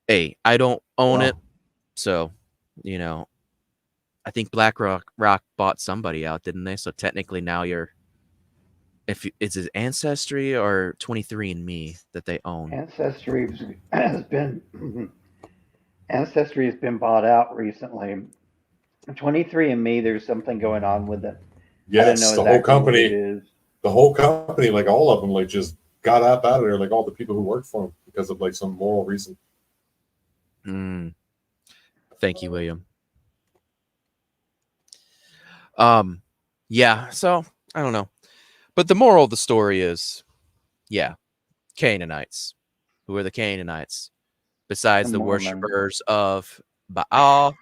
hey, I don't own it, so you know, I think BlackRock bought somebody out, didn't they? So technically, now you're, if it's his Ancestry or 23andMe that they own. Ancestry has been bought out recently. 23andMe, there's something going on with it. Yes, the whole company. The whole company, like all of them, like just got up out of there, like all the people who worked for them, because of like some moral reason. Thank you, William. Yeah, so I don't know. But the moral of the story is, yeah, Canaanites. Who are the Canaanites? The Besides the Mormons. worshippers of Baal,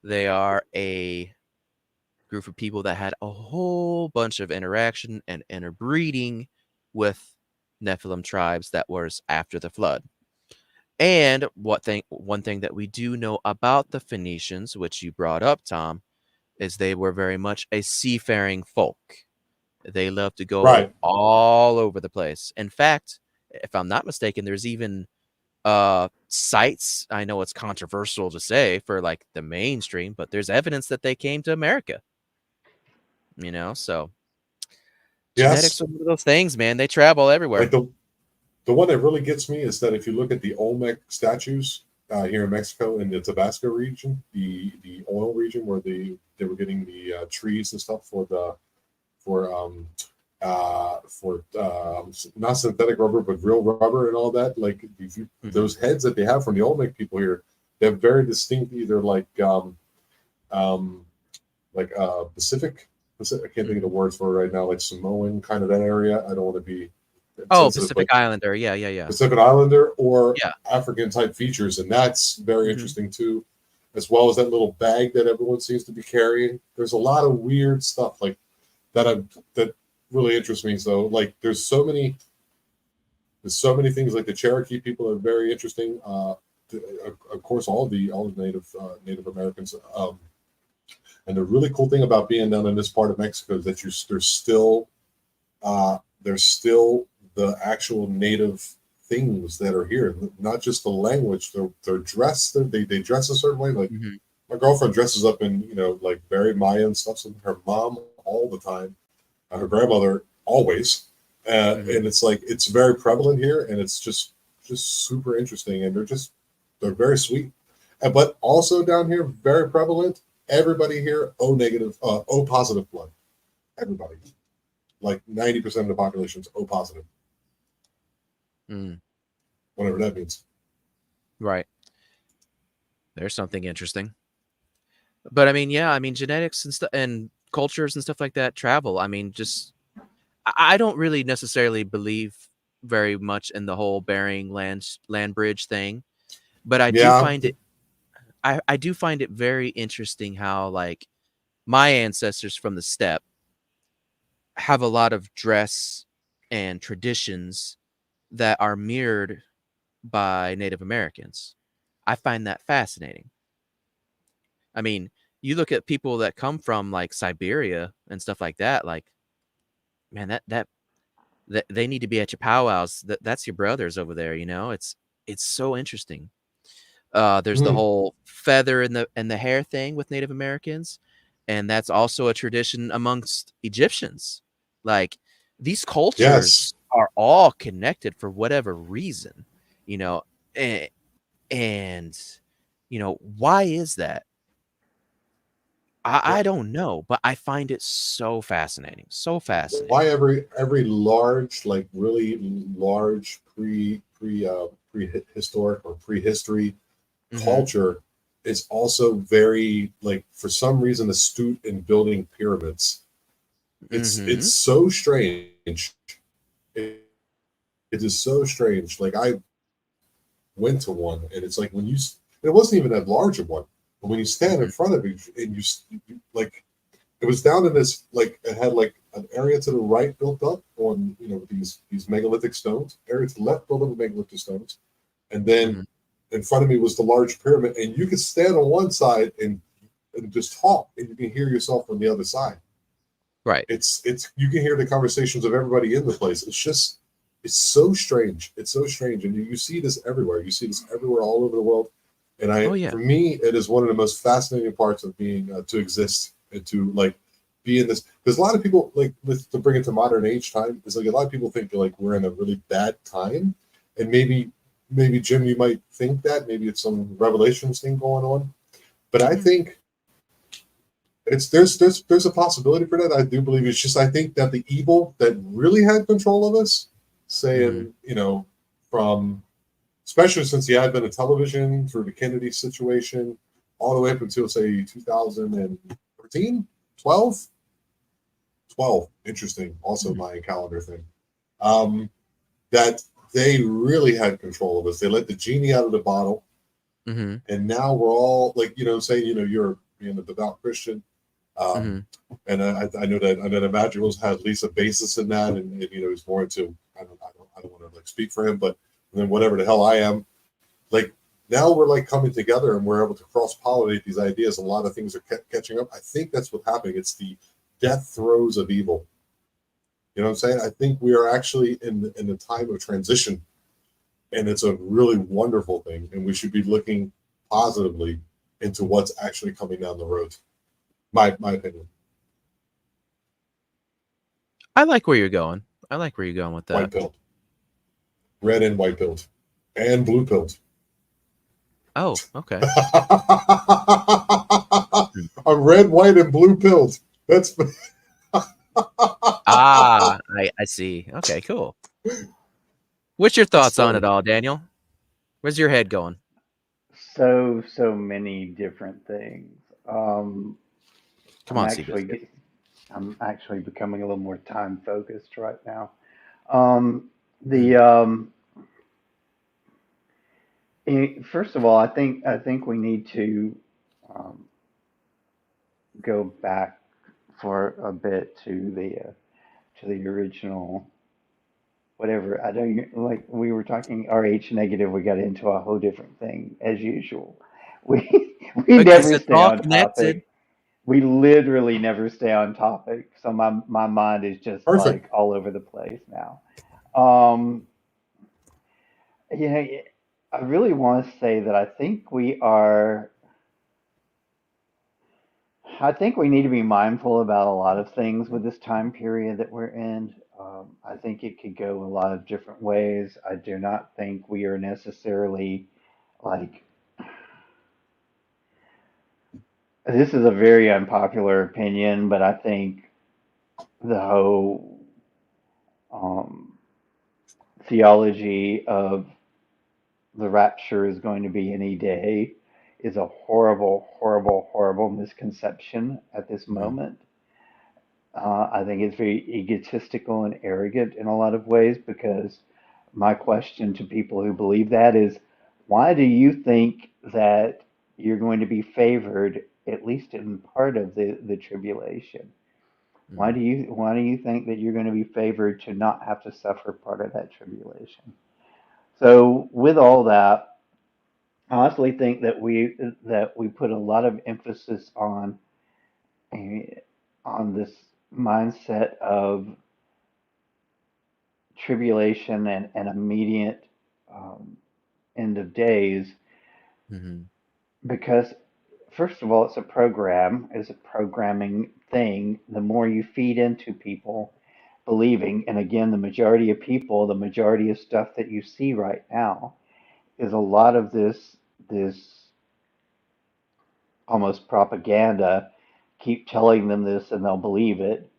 they are a group of people that had a whole bunch of interaction and interbreeding with Nephilim tribes that was after the flood. And one thing that we do know about the Phoenicians, which you brought up, Tom, is they were very much a seafaring folk. They love to go Right. all over the place. In fact, if I'm not mistaken, there's even sites, I know it's controversial to say for like the mainstream, but there's evidence that they came to America. So genetics Yes. are one of those things, man. They travel everywhere. Like the one that really gets me is that if you look at the Olmec statues here in Mexico in the Tabasco region, the oil region where they were getting the trees and stuff for not synthetic rubber but real rubber and all that. Like those heads that they have from the Olmec people here, they're very distinct. Either Pacific. I can't think of the words for it right now. Like Samoan, kind of that area. I don't want to be Oh, sensitive, Pacific but Islander. Yeah. Pacific Islander or Yeah. African type features, and that's very interesting too, as well as that little bag that everyone seems to be carrying. There's a lot of weird stuff like that really interests me. So like, there's so many things. Like the Cherokee people are very interesting. Of course, all the Native Americans. And the really cool thing about being down in this part of Mexico is that there's still the actual native things that are here, not just the language. They're dressed. They dress a certain way. Like my girlfriend dresses up in like very Maya and stuff. So her mom all the time, her grandmother always, and it's like it's very prevalent here, and it's just super interesting. And they're very sweet, but also down here very prevalent. Everybody here O negative, O positive blood. Everybody, like 90% of the population is O positive. Whatever that means. Right. There's something interesting. But I mean, yeah, genetics and stuff and cultures and stuff like that travel. I don't really necessarily believe very much in the whole Bering land bridge thing, but I do find it. I do find it very interesting how like my ancestors from the steppe have a lot of dress and traditions that are mirrored by Native Americans. I find that fascinating. I mean, you look at people that come from like Siberia and stuff like that, like, man, that they need to be at your powwows. That's your brothers over there, It's so interesting. There's the whole feather in the hair thing with Native Americans, and that's also a tradition amongst Egyptians. Like these cultures are all connected for whatever reason, and why is that? I don't know, but I find it so fascinating. So fascinating. Why every large, like really large prehistoric or prehistory culture is also very, like, for some reason astute in building pyramids. It's so strange. It is so strange. Like I went to one, and it's like it wasn't even that large of one, but when you stand in front of it and you like, it was down in this, like, it had like an area to the right built up on these megalithic stones, area to the left built up with megalithic stones, and then in front of me was the large pyramid, and you could stand on one side and just talk, and you can hear yourself on the other side. Right. It's you can hear the conversations of everybody in the place. It's so strange. It's so strange, and you see this everywhere. You see this everywhere, all over the world. And for me, it is one of the most fascinating parts of being to exist and to like be in this. Because a lot of people, like, to bring it to modern age time, is like a lot of people think like we're in a really bad time, and maybe Jim, you might think that maybe it's some Revelations thing going on, but I think there's a possibility for that. I do believe it's just, I think that the evil that really had control of us, saying from, especially since the advent of television through the Kennedy situation, all the way up until say 2013, 12. 12, interesting, also Mayan calendar thing, that they really had control of us. They let the genie out of the bottle, and now we're all like, say, you're being a devout Christian, and I know that Imaginals has at least a basis in that, and he's more into, I don't want to like speak for him, but then whatever the hell I am, like now we're like coming together and we're able to cross pollinate these ideas. A lot of things are catching up. I think that's what's happening. It's the death throes of evil. You know what I'm saying? I think we are actually in the time of transition, and it's a really wonderful thing. And we should be looking positively into what's actually coming down the road. My opinion. I like where you're going. I like where you're going with that. White pilled, red and white pilled, and blue pilled. Oh, okay. I'm red, white, and blue pilled. That's I see. Okay, cool. What's your thoughts on it all, Daniel? Where's your head going? So many different things. Come on, Seabiscuit. I'm actually becoming a little more time focused right now. First of all, I think we need to um, go back for a bit to the original whatever. I don't like we were talking RH negative. We got into a whole different thing as usual. We we Because never it's stay all on connected. topic. We literally never stay on topic. So my mind is just perfect. like all over the place now. Um, yeah, I really want to say that I think we need to be mindful about a lot of things with this time period that we're in. I think it could go a lot of different ways. I do not think we are necessarily like, this is a very unpopular opinion, but I think the whole um, theology of the rapture is going to be any day is a horrible, horrible, horrible misconception at this moment. I think it's very egotistical and arrogant in a lot of ways because my question to people who believe that is, why do you think that you're going to be favored, at least in part of the tribulation? Why do you think that you're going to be favored to not have to suffer part of that tribulation? So with all that, I honestly think that we put a lot of emphasis eh, on this mindset of tribulation and immediate um, end of days because first of all, it's a programming thing. The more you feed into people believing, and again, the majority of people, the majority of stuff that you see right now is a lot of this almost propaganda. Keep telling them this, and they'll believe it.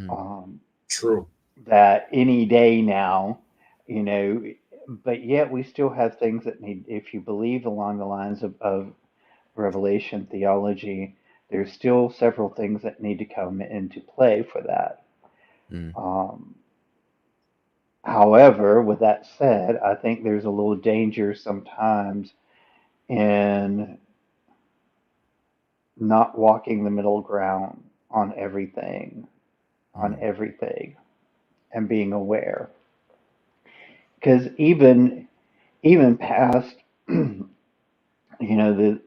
Um, True. that any day now, you know, but yet we still have things that need, if you believe along the lines of Revelation theology, there's still several things that need to come into play for that. Um, However, with that said, I think there's a little danger sometimes in not walking the middle ground on everything, and being aware. Because even past,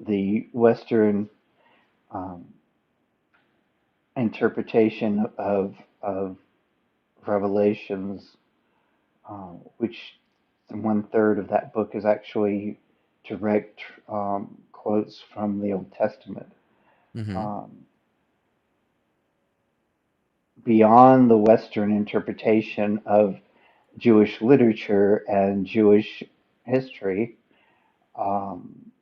the Western um, interpretation of Revelations, which 1/3 of that book is actually direct quotes from the Old Testament. Um, Beyond the Western interpretation of Jewish literature and Jewish history, um,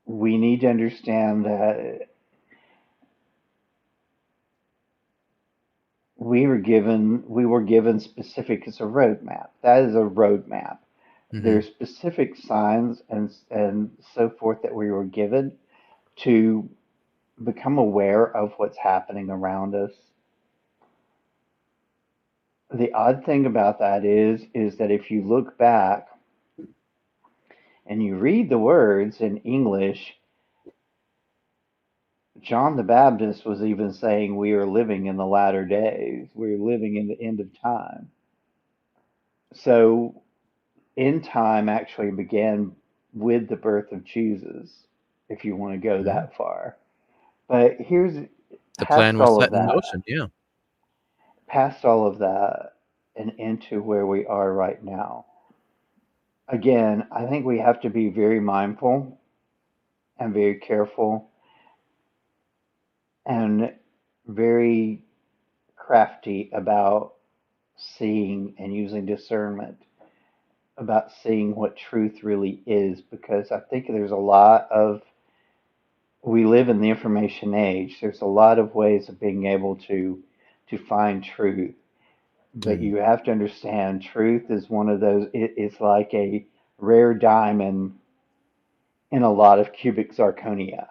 we need to understand that we were given specific, it's a roadmap. That is a roadmap. There's specific signs and so forth that we were given to become aware of what's happening around us. The odd thing about that is that if you look back and you read the words in English, John the Baptist was even saying we are living in the latter days. We're living in the end of time. So end time actually began with the birth of Jesus, if you want to go that far. But here's The plan past was all of set in that, motion. Yeah. past all of that, and into where we are right now. Again, I think we have to be very mindful and very careful and very crafty about seeing and using discernment about seeing what truth really is, because I think there's a lot of, we live in the information age. There's a lot of ways of being able to find truth, but you have to understand truth is one of those. It's like a rare diamond in a lot of cubic zirconia.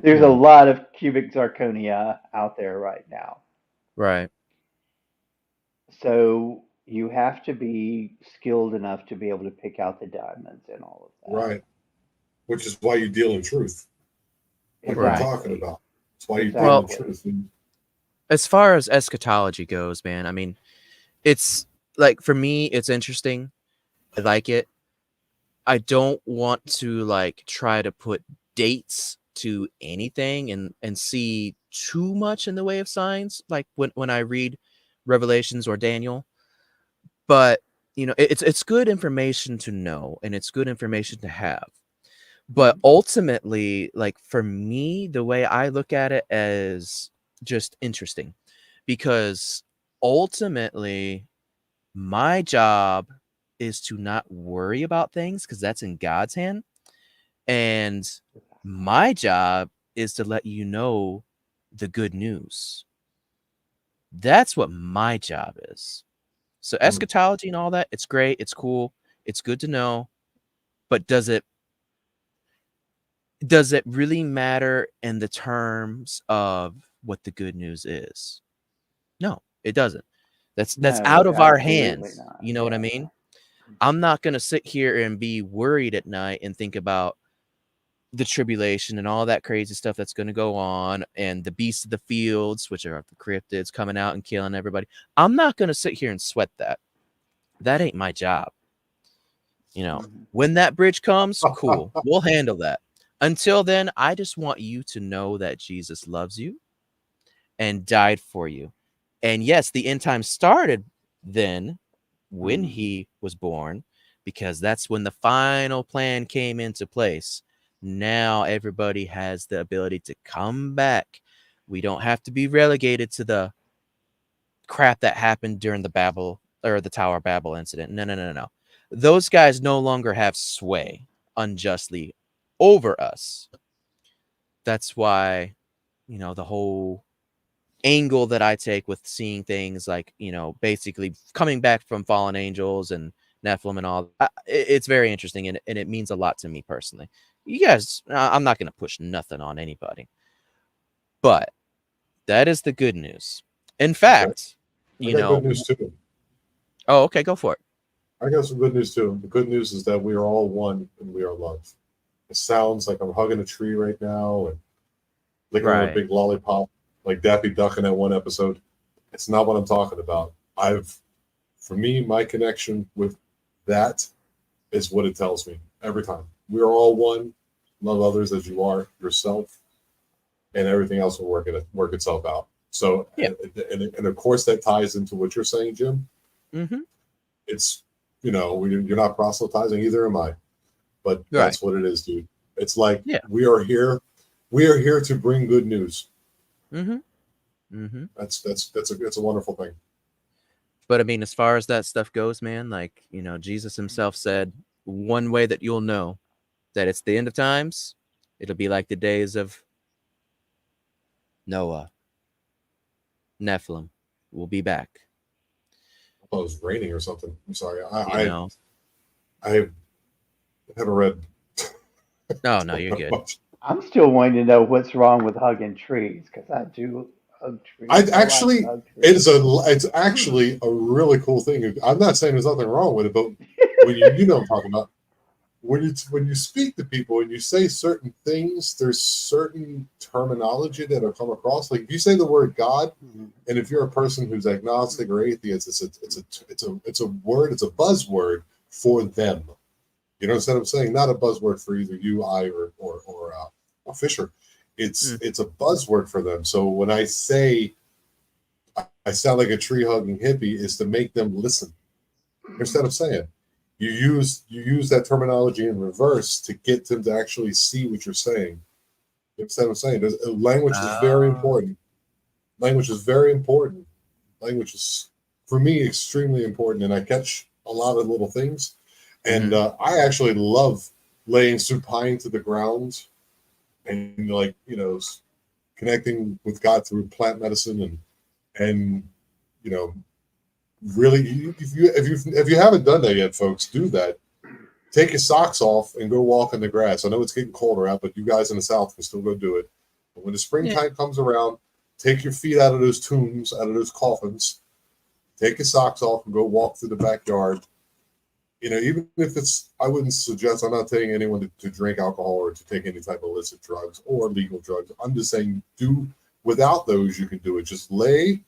There's a lot of cubic zirconia out there right now. Right. So you have to be skilled enough to be able to pick out the diamonds and all of that. Right. Which is why you deal in truth. Like we're Right. talking Exactly. about. That's why you deal in Well, Exactly. truth. And as far as eschatology goes, man, I mean, it's like for me, it's interesting. I like it. I don't want to like try to put dates to anything and see too much in the way of signs, like when I read Revelations or Daniel. But you know, it's good information to know, and it's good information to have. But ultimately, like for me, the way I look at it as just interesting, because ultimately my job is to not worry about things because that's in God's hand. And my job is to let you know the good news. That's what my job is. So eschatology and all that, it's great, it's cool, it's good to know, but does it really matter in the terms of what the good news is? No, it doesn't. That's out No, of our absolutely hands. not. You know what I Yeah. mean? I'm not going to sit here and be worried at night and think about the tribulation and all that crazy stuff that's going to go on and the beasts of the fields, which are the cryptids coming out and killing everybody. I'm not going to sit here and sweat that. That ain't my job. You know, Mhm. when that bridge comes, cool. We'll handle that. Until then, I just want you to know that Jesus loves you and died for you. And yes, the end time started then when Mhm. he was born, because that's when the final plan came into place. Now everybody has the ability to come back. We don't have to be relegated to the crap that happened during the Babel or the Tower of Babel incident. No, no, no, no. Those guys no longer have sway unjustly over us. That's why, the whole angle that I take with seeing things like, basically coming back from fallen angels and Nephilim and all, it's very interesting, and it means a lot to me personally. You guys, I'm not going to push nothing on anybody, but that is the good news. In okay. fact, I got good news too. oh, okay, go for it. I got some good news too. The good news is that we are all one and we are loved. It sounds like I'm hugging a tree right now and licking on a Right. big lollipop like Daffy Duck in that one episode. It's not what I'm talking about. For me, my connection with that is what it tells me every time. We are all one. Love others as you are yourself, and everything else will work itself out. So, Yeah. and of course, that ties into what you're saying, Jim. Mm-hmm. It's you're not proselytizing, either am I, but Right. that's what it is, dude. It's like Yeah. we are here to bring good news. Mm-hmm. Mm-hmm. That's a wonderful thing. But I mean, as far as that stuff goes, man, like, Jesus himself said, one way that you'll know that it's the end of times, it'll be like the days of Noah. Nephilim will be back. thought it was raining or something. I'm sorry. You I know. I haven't read No, you're good. much. I'm still wanting to know what's wrong with hugging trees because I do hug trees. I I like to actually, hug trees. it's actually a really cool thing. I'm not saying there's nothing wrong with it, but when you know what I'm talking about, when you speak to people and you say certain things, there's certain terminology that'll come across. Like if you say the word God, Mhm. and if you're a person who's agnostic or atheist, it's a word, it's a buzzword for them. You know what I'm saying? Not a buzzword for either you, I, or Fisher. It's a buzzword for them. So when I say I sound like a tree hugging hippie, is to make them listen instead of saying. You use that terminology in reverse to get them to actually see what you're saying. Instead of saying, language is very important. Language is very important. Language is, for me, extremely important, and I catch a lot of little things. And I actually love laying supine to the ground and connecting with God through plant medicine and you know really if you haven't done that yet, folks, do that. Take your socks off and go walk in the grass. I know it's getting colder out, but you guys in the South can still go do it. But when the springtime comes around, take your feet out of those tombs, out of those coffins, take your socks off and go walk through the backyard. Even if I wouldn't suggest, I'm not telling anyone to drink alcohol or to take any type of illicit drugs or legal drugs. I'm just saying, without those, you can do it. Just lay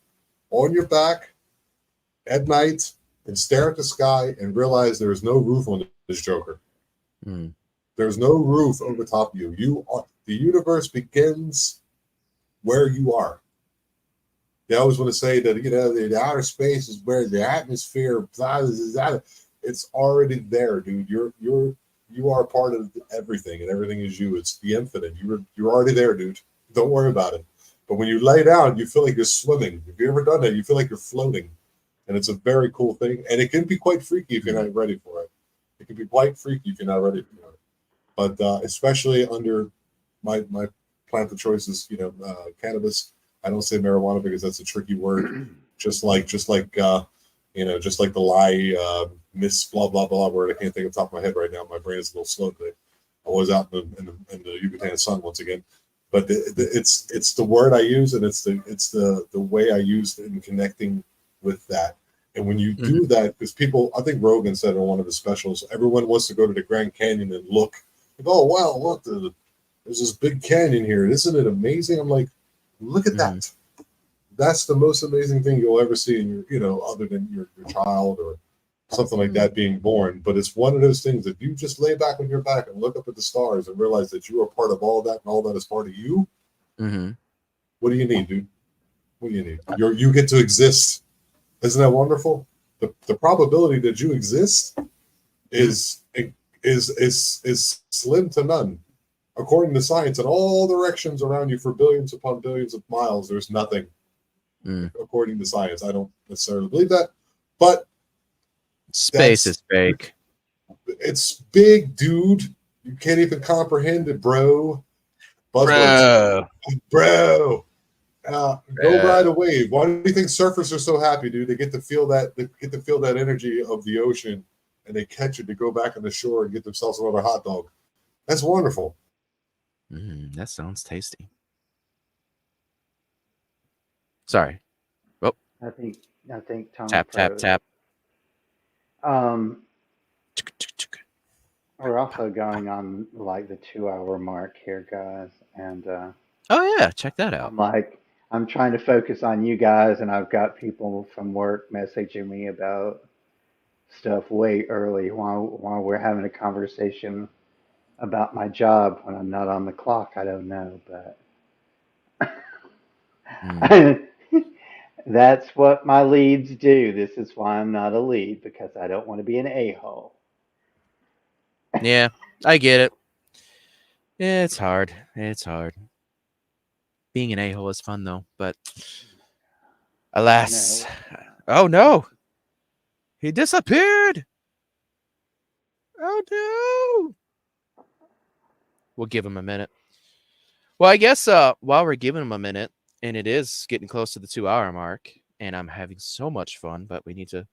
on your back at night and stare at the sky and realize there is no roof on this joker. There's no roof over top of you. The universe begins where you are. They always want to say that the outer space is where the atmosphere, blah, blah, blah, blah. It's already there, dude. You are part of everything, and everything is you. It's the infinite. You're already there, dude. Don't worry about it. But when you lay down, you feel like you're swimming. Have you ever done that? You feel like you're floating, and it's a very cool thing. And it can be quite freaky if you're not ready for it. It can be quite freaky if you're not ready for it. But especially under my plant of choice is cannabis. I don't say marijuana because that's a tricky word. Just like the lie, miss blah blah blah word. I can't think of the top of my head right now. My brain is a little slow today. I was out in the Yucatan sun once again, but it's the word I use, and it's the way I use it in connecting with that. And when you do that, because people, I think Rogan said in one of his specials, everyone wants to go to the Grand Canyon and look. Like, oh wow, look, there's this big canyon here. Isn't it amazing? I'm like, look at that. That's the most amazing thing you'll ever see in your, other than your child or something like that being born. But it's one of those things that you just lay back on your back and look up at the stars and realize that you are part of all that, and all that is part of you. What do you need, dude? What do you need? You get to exist. Isn't that wonderful? The probability that you exist is slim to none. According to science, in all directions around you for billions upon billions of miles, there's nothing. According to science, I don't necessarily believe that, but space is fake. It's big, dude. You can't even comprehend it, bro. Buzzwords, bro. Go ride a wave. Why do you think surfers are so happy, dude? They get to feel that. They get to feel that energy of the ocean, and they catch it to go back on the shore and get themselves another hot dog. That's wonderful. That sounds tasty. Sorry. Oh. I think Tom Tap. We're also going on like the 2 hour mark here, guys, and oh yeah, check that out. I'm trying to focus on you guys, and I've got people from work messaging me about stuff way early while we're having a conversation about my job when I'm not on the clock. I don't know, but that's what my leads do. This is why I'm not a lead, because I don't want to be an a-hole. Yeah, I get it. It's hard. Being an a-hole is fun though, but alas. Oh no. He disappeared. Oh no. We'll give him a minute. Well, I guess while we're giving him a minute, and it is getting close to the 2 hour mark, and I'm having so much fun, but we need to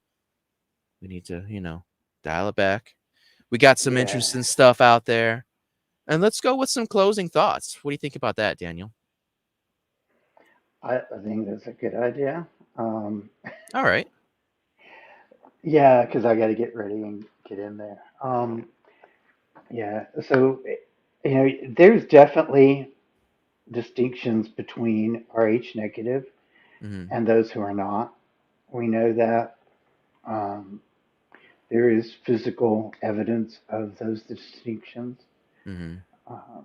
We need to, dial it back. We got some Yeah, interesting stuff out there. And let's go with some closing thoughts. What do you think about that, Daniel? I think that's a good idea. Um, All right. yeah, because I got to get ready and get in there. Yeah, so there's definitely distinctions between Rh negative Mm-hmm. and those who are not. We know that um, there is physical evidence of those distinctions. Mm-hmm. Uh,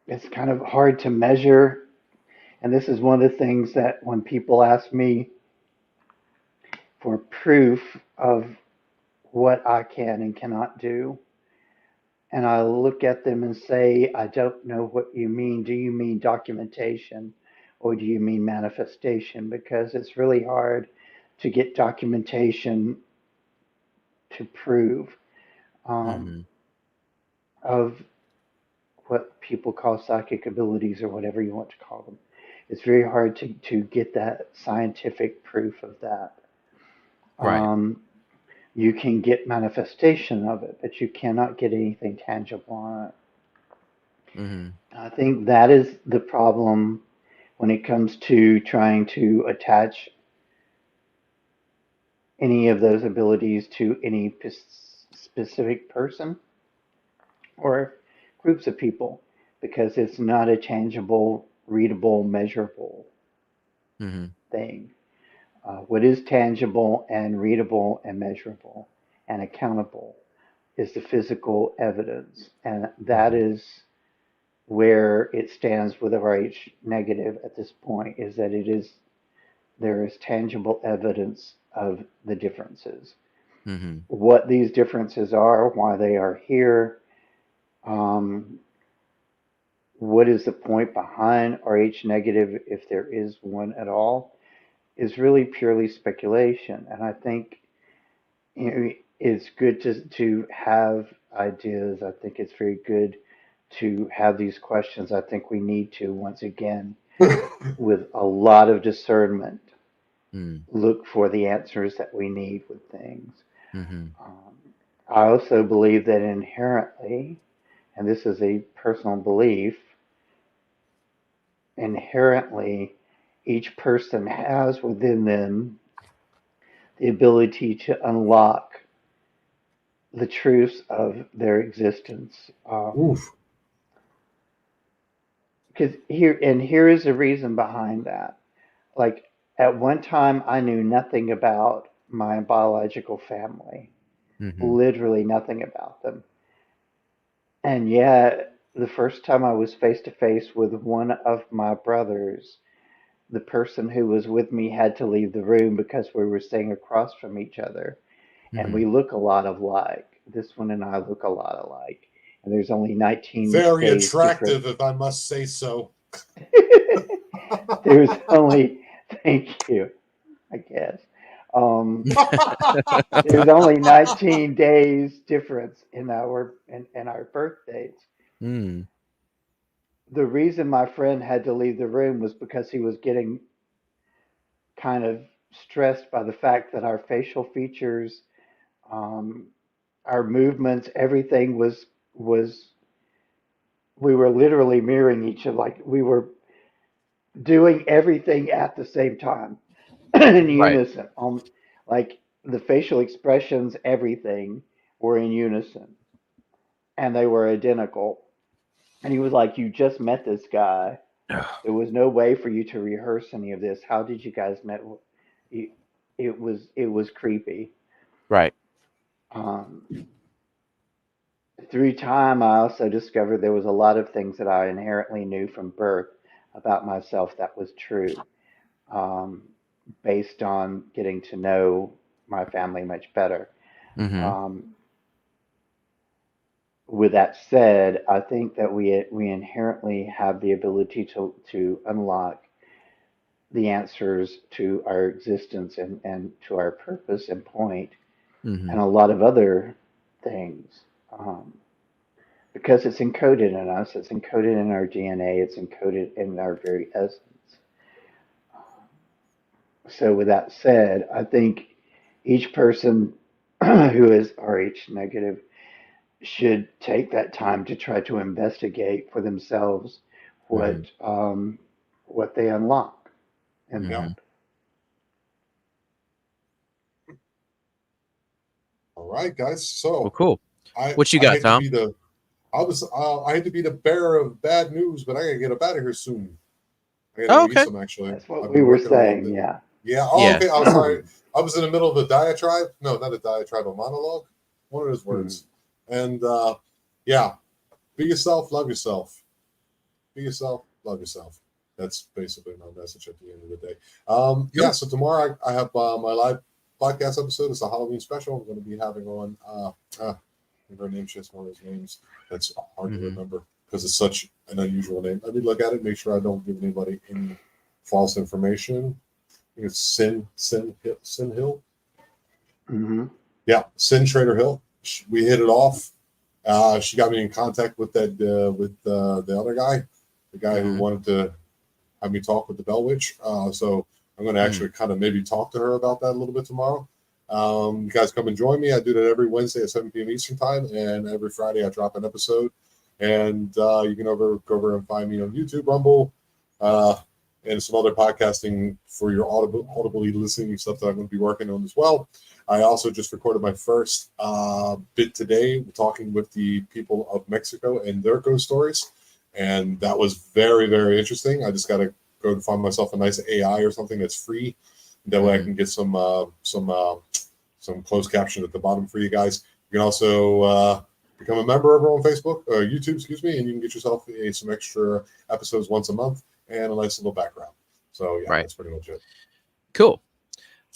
it's kind of hard to measure, and this is one of the things that when people ask me for proof of what I can and cannot do, and I look at them and say, I don't know what you mean. Do you mean documentation or do you mean manifestation? Because it's really hard to get documentation to prove um, Mm-hmm. of what people call psychic abilities or whatever you want to call them. It's very hard to get that scientific proof of that. Right. Um, you can get manifestation of it, but you cannot get anything tangible on it. Mm-hmm. I think that is the problem when it comes to trying to attach any of those abilities to any specific person or groups of people because it's not a tangible, readable, measurable Mm-hmm. thing. What is tangible and readable and measurable and accountable is the physical evidence, and that Mm-hmm. is where it stands with a Rh negative at this point. Is that it is there is tangible evidence of the differences. Mm-hmm. What these differences are, why they are here, um, what is the point behind Rh negative, if there is one at all, is really purely speculation. And I think it's good to have ideas. I think it's very good to have these questions. I think we need to, once again, with a lot of discernment, look for the answers that we need with things. Mm-hmm. Um, I also believe that inherently, and this is a personal belief, inherently, each person has within them the ability to unlock the truths of their existence. Oof. Because here is the reason behind that. Like at one time, I knew nothing about my biological family, Mm-hmm. literally nothing about them. And yet, the first time I was face to face with one of my brothers, the person who was with me had to leave the room because we were sitting across from each other. And Mm-hmm. we look a lot alike. This one and I look a lot alike. And there's only 19 Very days difference. attractive, if I must say so. There's only, thank you, I guess. Um, there's only 19 days difference in our birthdays. Mm-hmm. The reason my friend had to leave the room was because he was getting kind of stressed by the fact that our facial features, um, our movements, everything was we were literally mirroring each other, like we were doing everything at the same time in Right. unison. Like the facial expressions, everything were in unison, and they were identical. And he was like, "You just met this guy. There was no way for you to rehearse any of this. How did you guys met?" It, it was creepy. Right. Um, Through time, I also discovered there was a lot of things that I inherently knew from birth about myself that was true, um, based on getting to know my family much better. Mm-hmm. Um, with that said, I think that we inherently have the ability to unlock the answers to our existence and to our purpose and point, Mm-hmm. and a lot of other things. Um, because it's encoded in us, it's encoded in our DNA, it's encoded in our very essence. So, with that said, I think each person who is Rh negative should take that time to try to investigate for themselves Mhm. what they unlock in Yeah. that. Mhm. All right, guys. Well, So cool. I What you I got, hate to Tom? be the I hate to be the bearer of bad news, but I gotta get up out of here soon. I gotta Oh, go eat okay. some actually. That's what I've we been were working a little saying. bit. Yeah. Yeah. Oh, Yeah. okay. I'm sorry. I was in the middle of a diatribe. No, not a diatribe, a monologue. One of those Hmm. words. And yeah, be yourself, love yourself. Be yourself, love yourself. That's basically my message at the end of the day. Yeah, Cool. so tomorrow I have my live podcast episode. It's a Halloween special. I'm going to be having on her name's just one of those names that's hard to Mhm. remember because it's such an unusual name. Let me look at it, make sure I don't give anybody any false information. I think it's Sin Hill. Hmm. Yeah, Sin Trader Hill. We hit it off. She got me in contact with the other guy, the guy who Mhm. wanted to have me talk with the Bell Witch. So I'm going to Mm. actually kind of maybe talk to her about that a little bit tomorrow. You guys come and join me. I do that every Wednesday at 7 p.m. Eastern time, and every Friday I drop an episode. And you can go over and find me on YouTube, Rumble, uh, and some other podcasting for your audibly listening stuff that I'm going to be working on as well. I also just recorded my first bit today, talking with the people of Mexico and their ghost stories, and that was very, very interesting. I just got to go and find myself a nice AI or something that's free. That way, I Mhm. can get some closed caption at the bottom for you guys. You can also become a member over on Facebook or YouTube, excuse me, and you can get yourself some extra episodes once a month and a nice little background. So yeah, Right. that's pretty much it. Cool.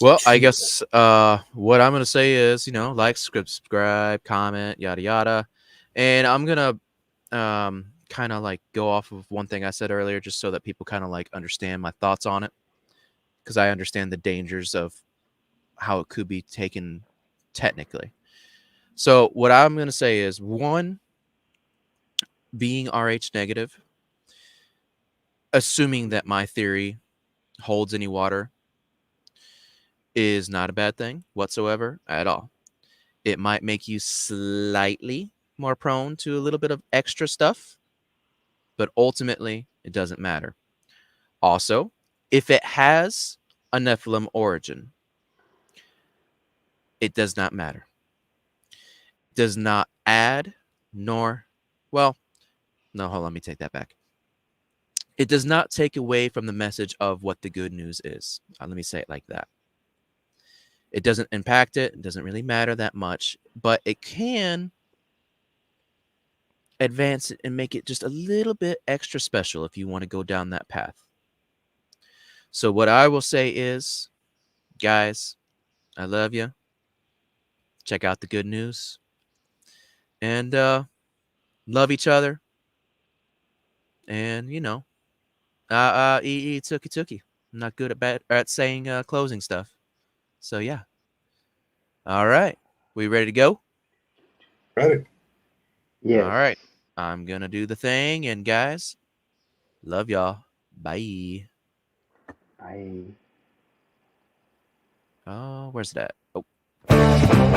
Well, I Cool. guess what I'm gonna say is, like, subscribe, comment, yada yada, and I'm gonna kind of like go off of one thing I said earlier, just so that people kind of like understand my thoughts on it, because I understand the dangers of how it could be taken technically. So what I'm gonna say is, one, being Rh negative, assuming that my theory holds any water, is not a bad thing whatsoever at all. It might make you slightly more prone to a little bit of extra stuff, but ultimately it doesn't matter. Also, if it has a Nephilim origin, it does not matter. It does not add nor, well, no, hold on, let me take that back. It does not take away from the message of what the good news is. Let me say it like that. It doesn't impact it. It doesn't really matter that much, but it can advance it and make it just a little bit extra special if you want to go down that path. So what I will say is, guys, I love you. Check out the good news and love each other. And tookie tookie. I'm not good at saying closing stuff. So yeah. All right. We ready to go? Ready? All Yes. right. I'm gonna do the thing, and guys, love y'all. Bye. I Oh, where's that? Oh.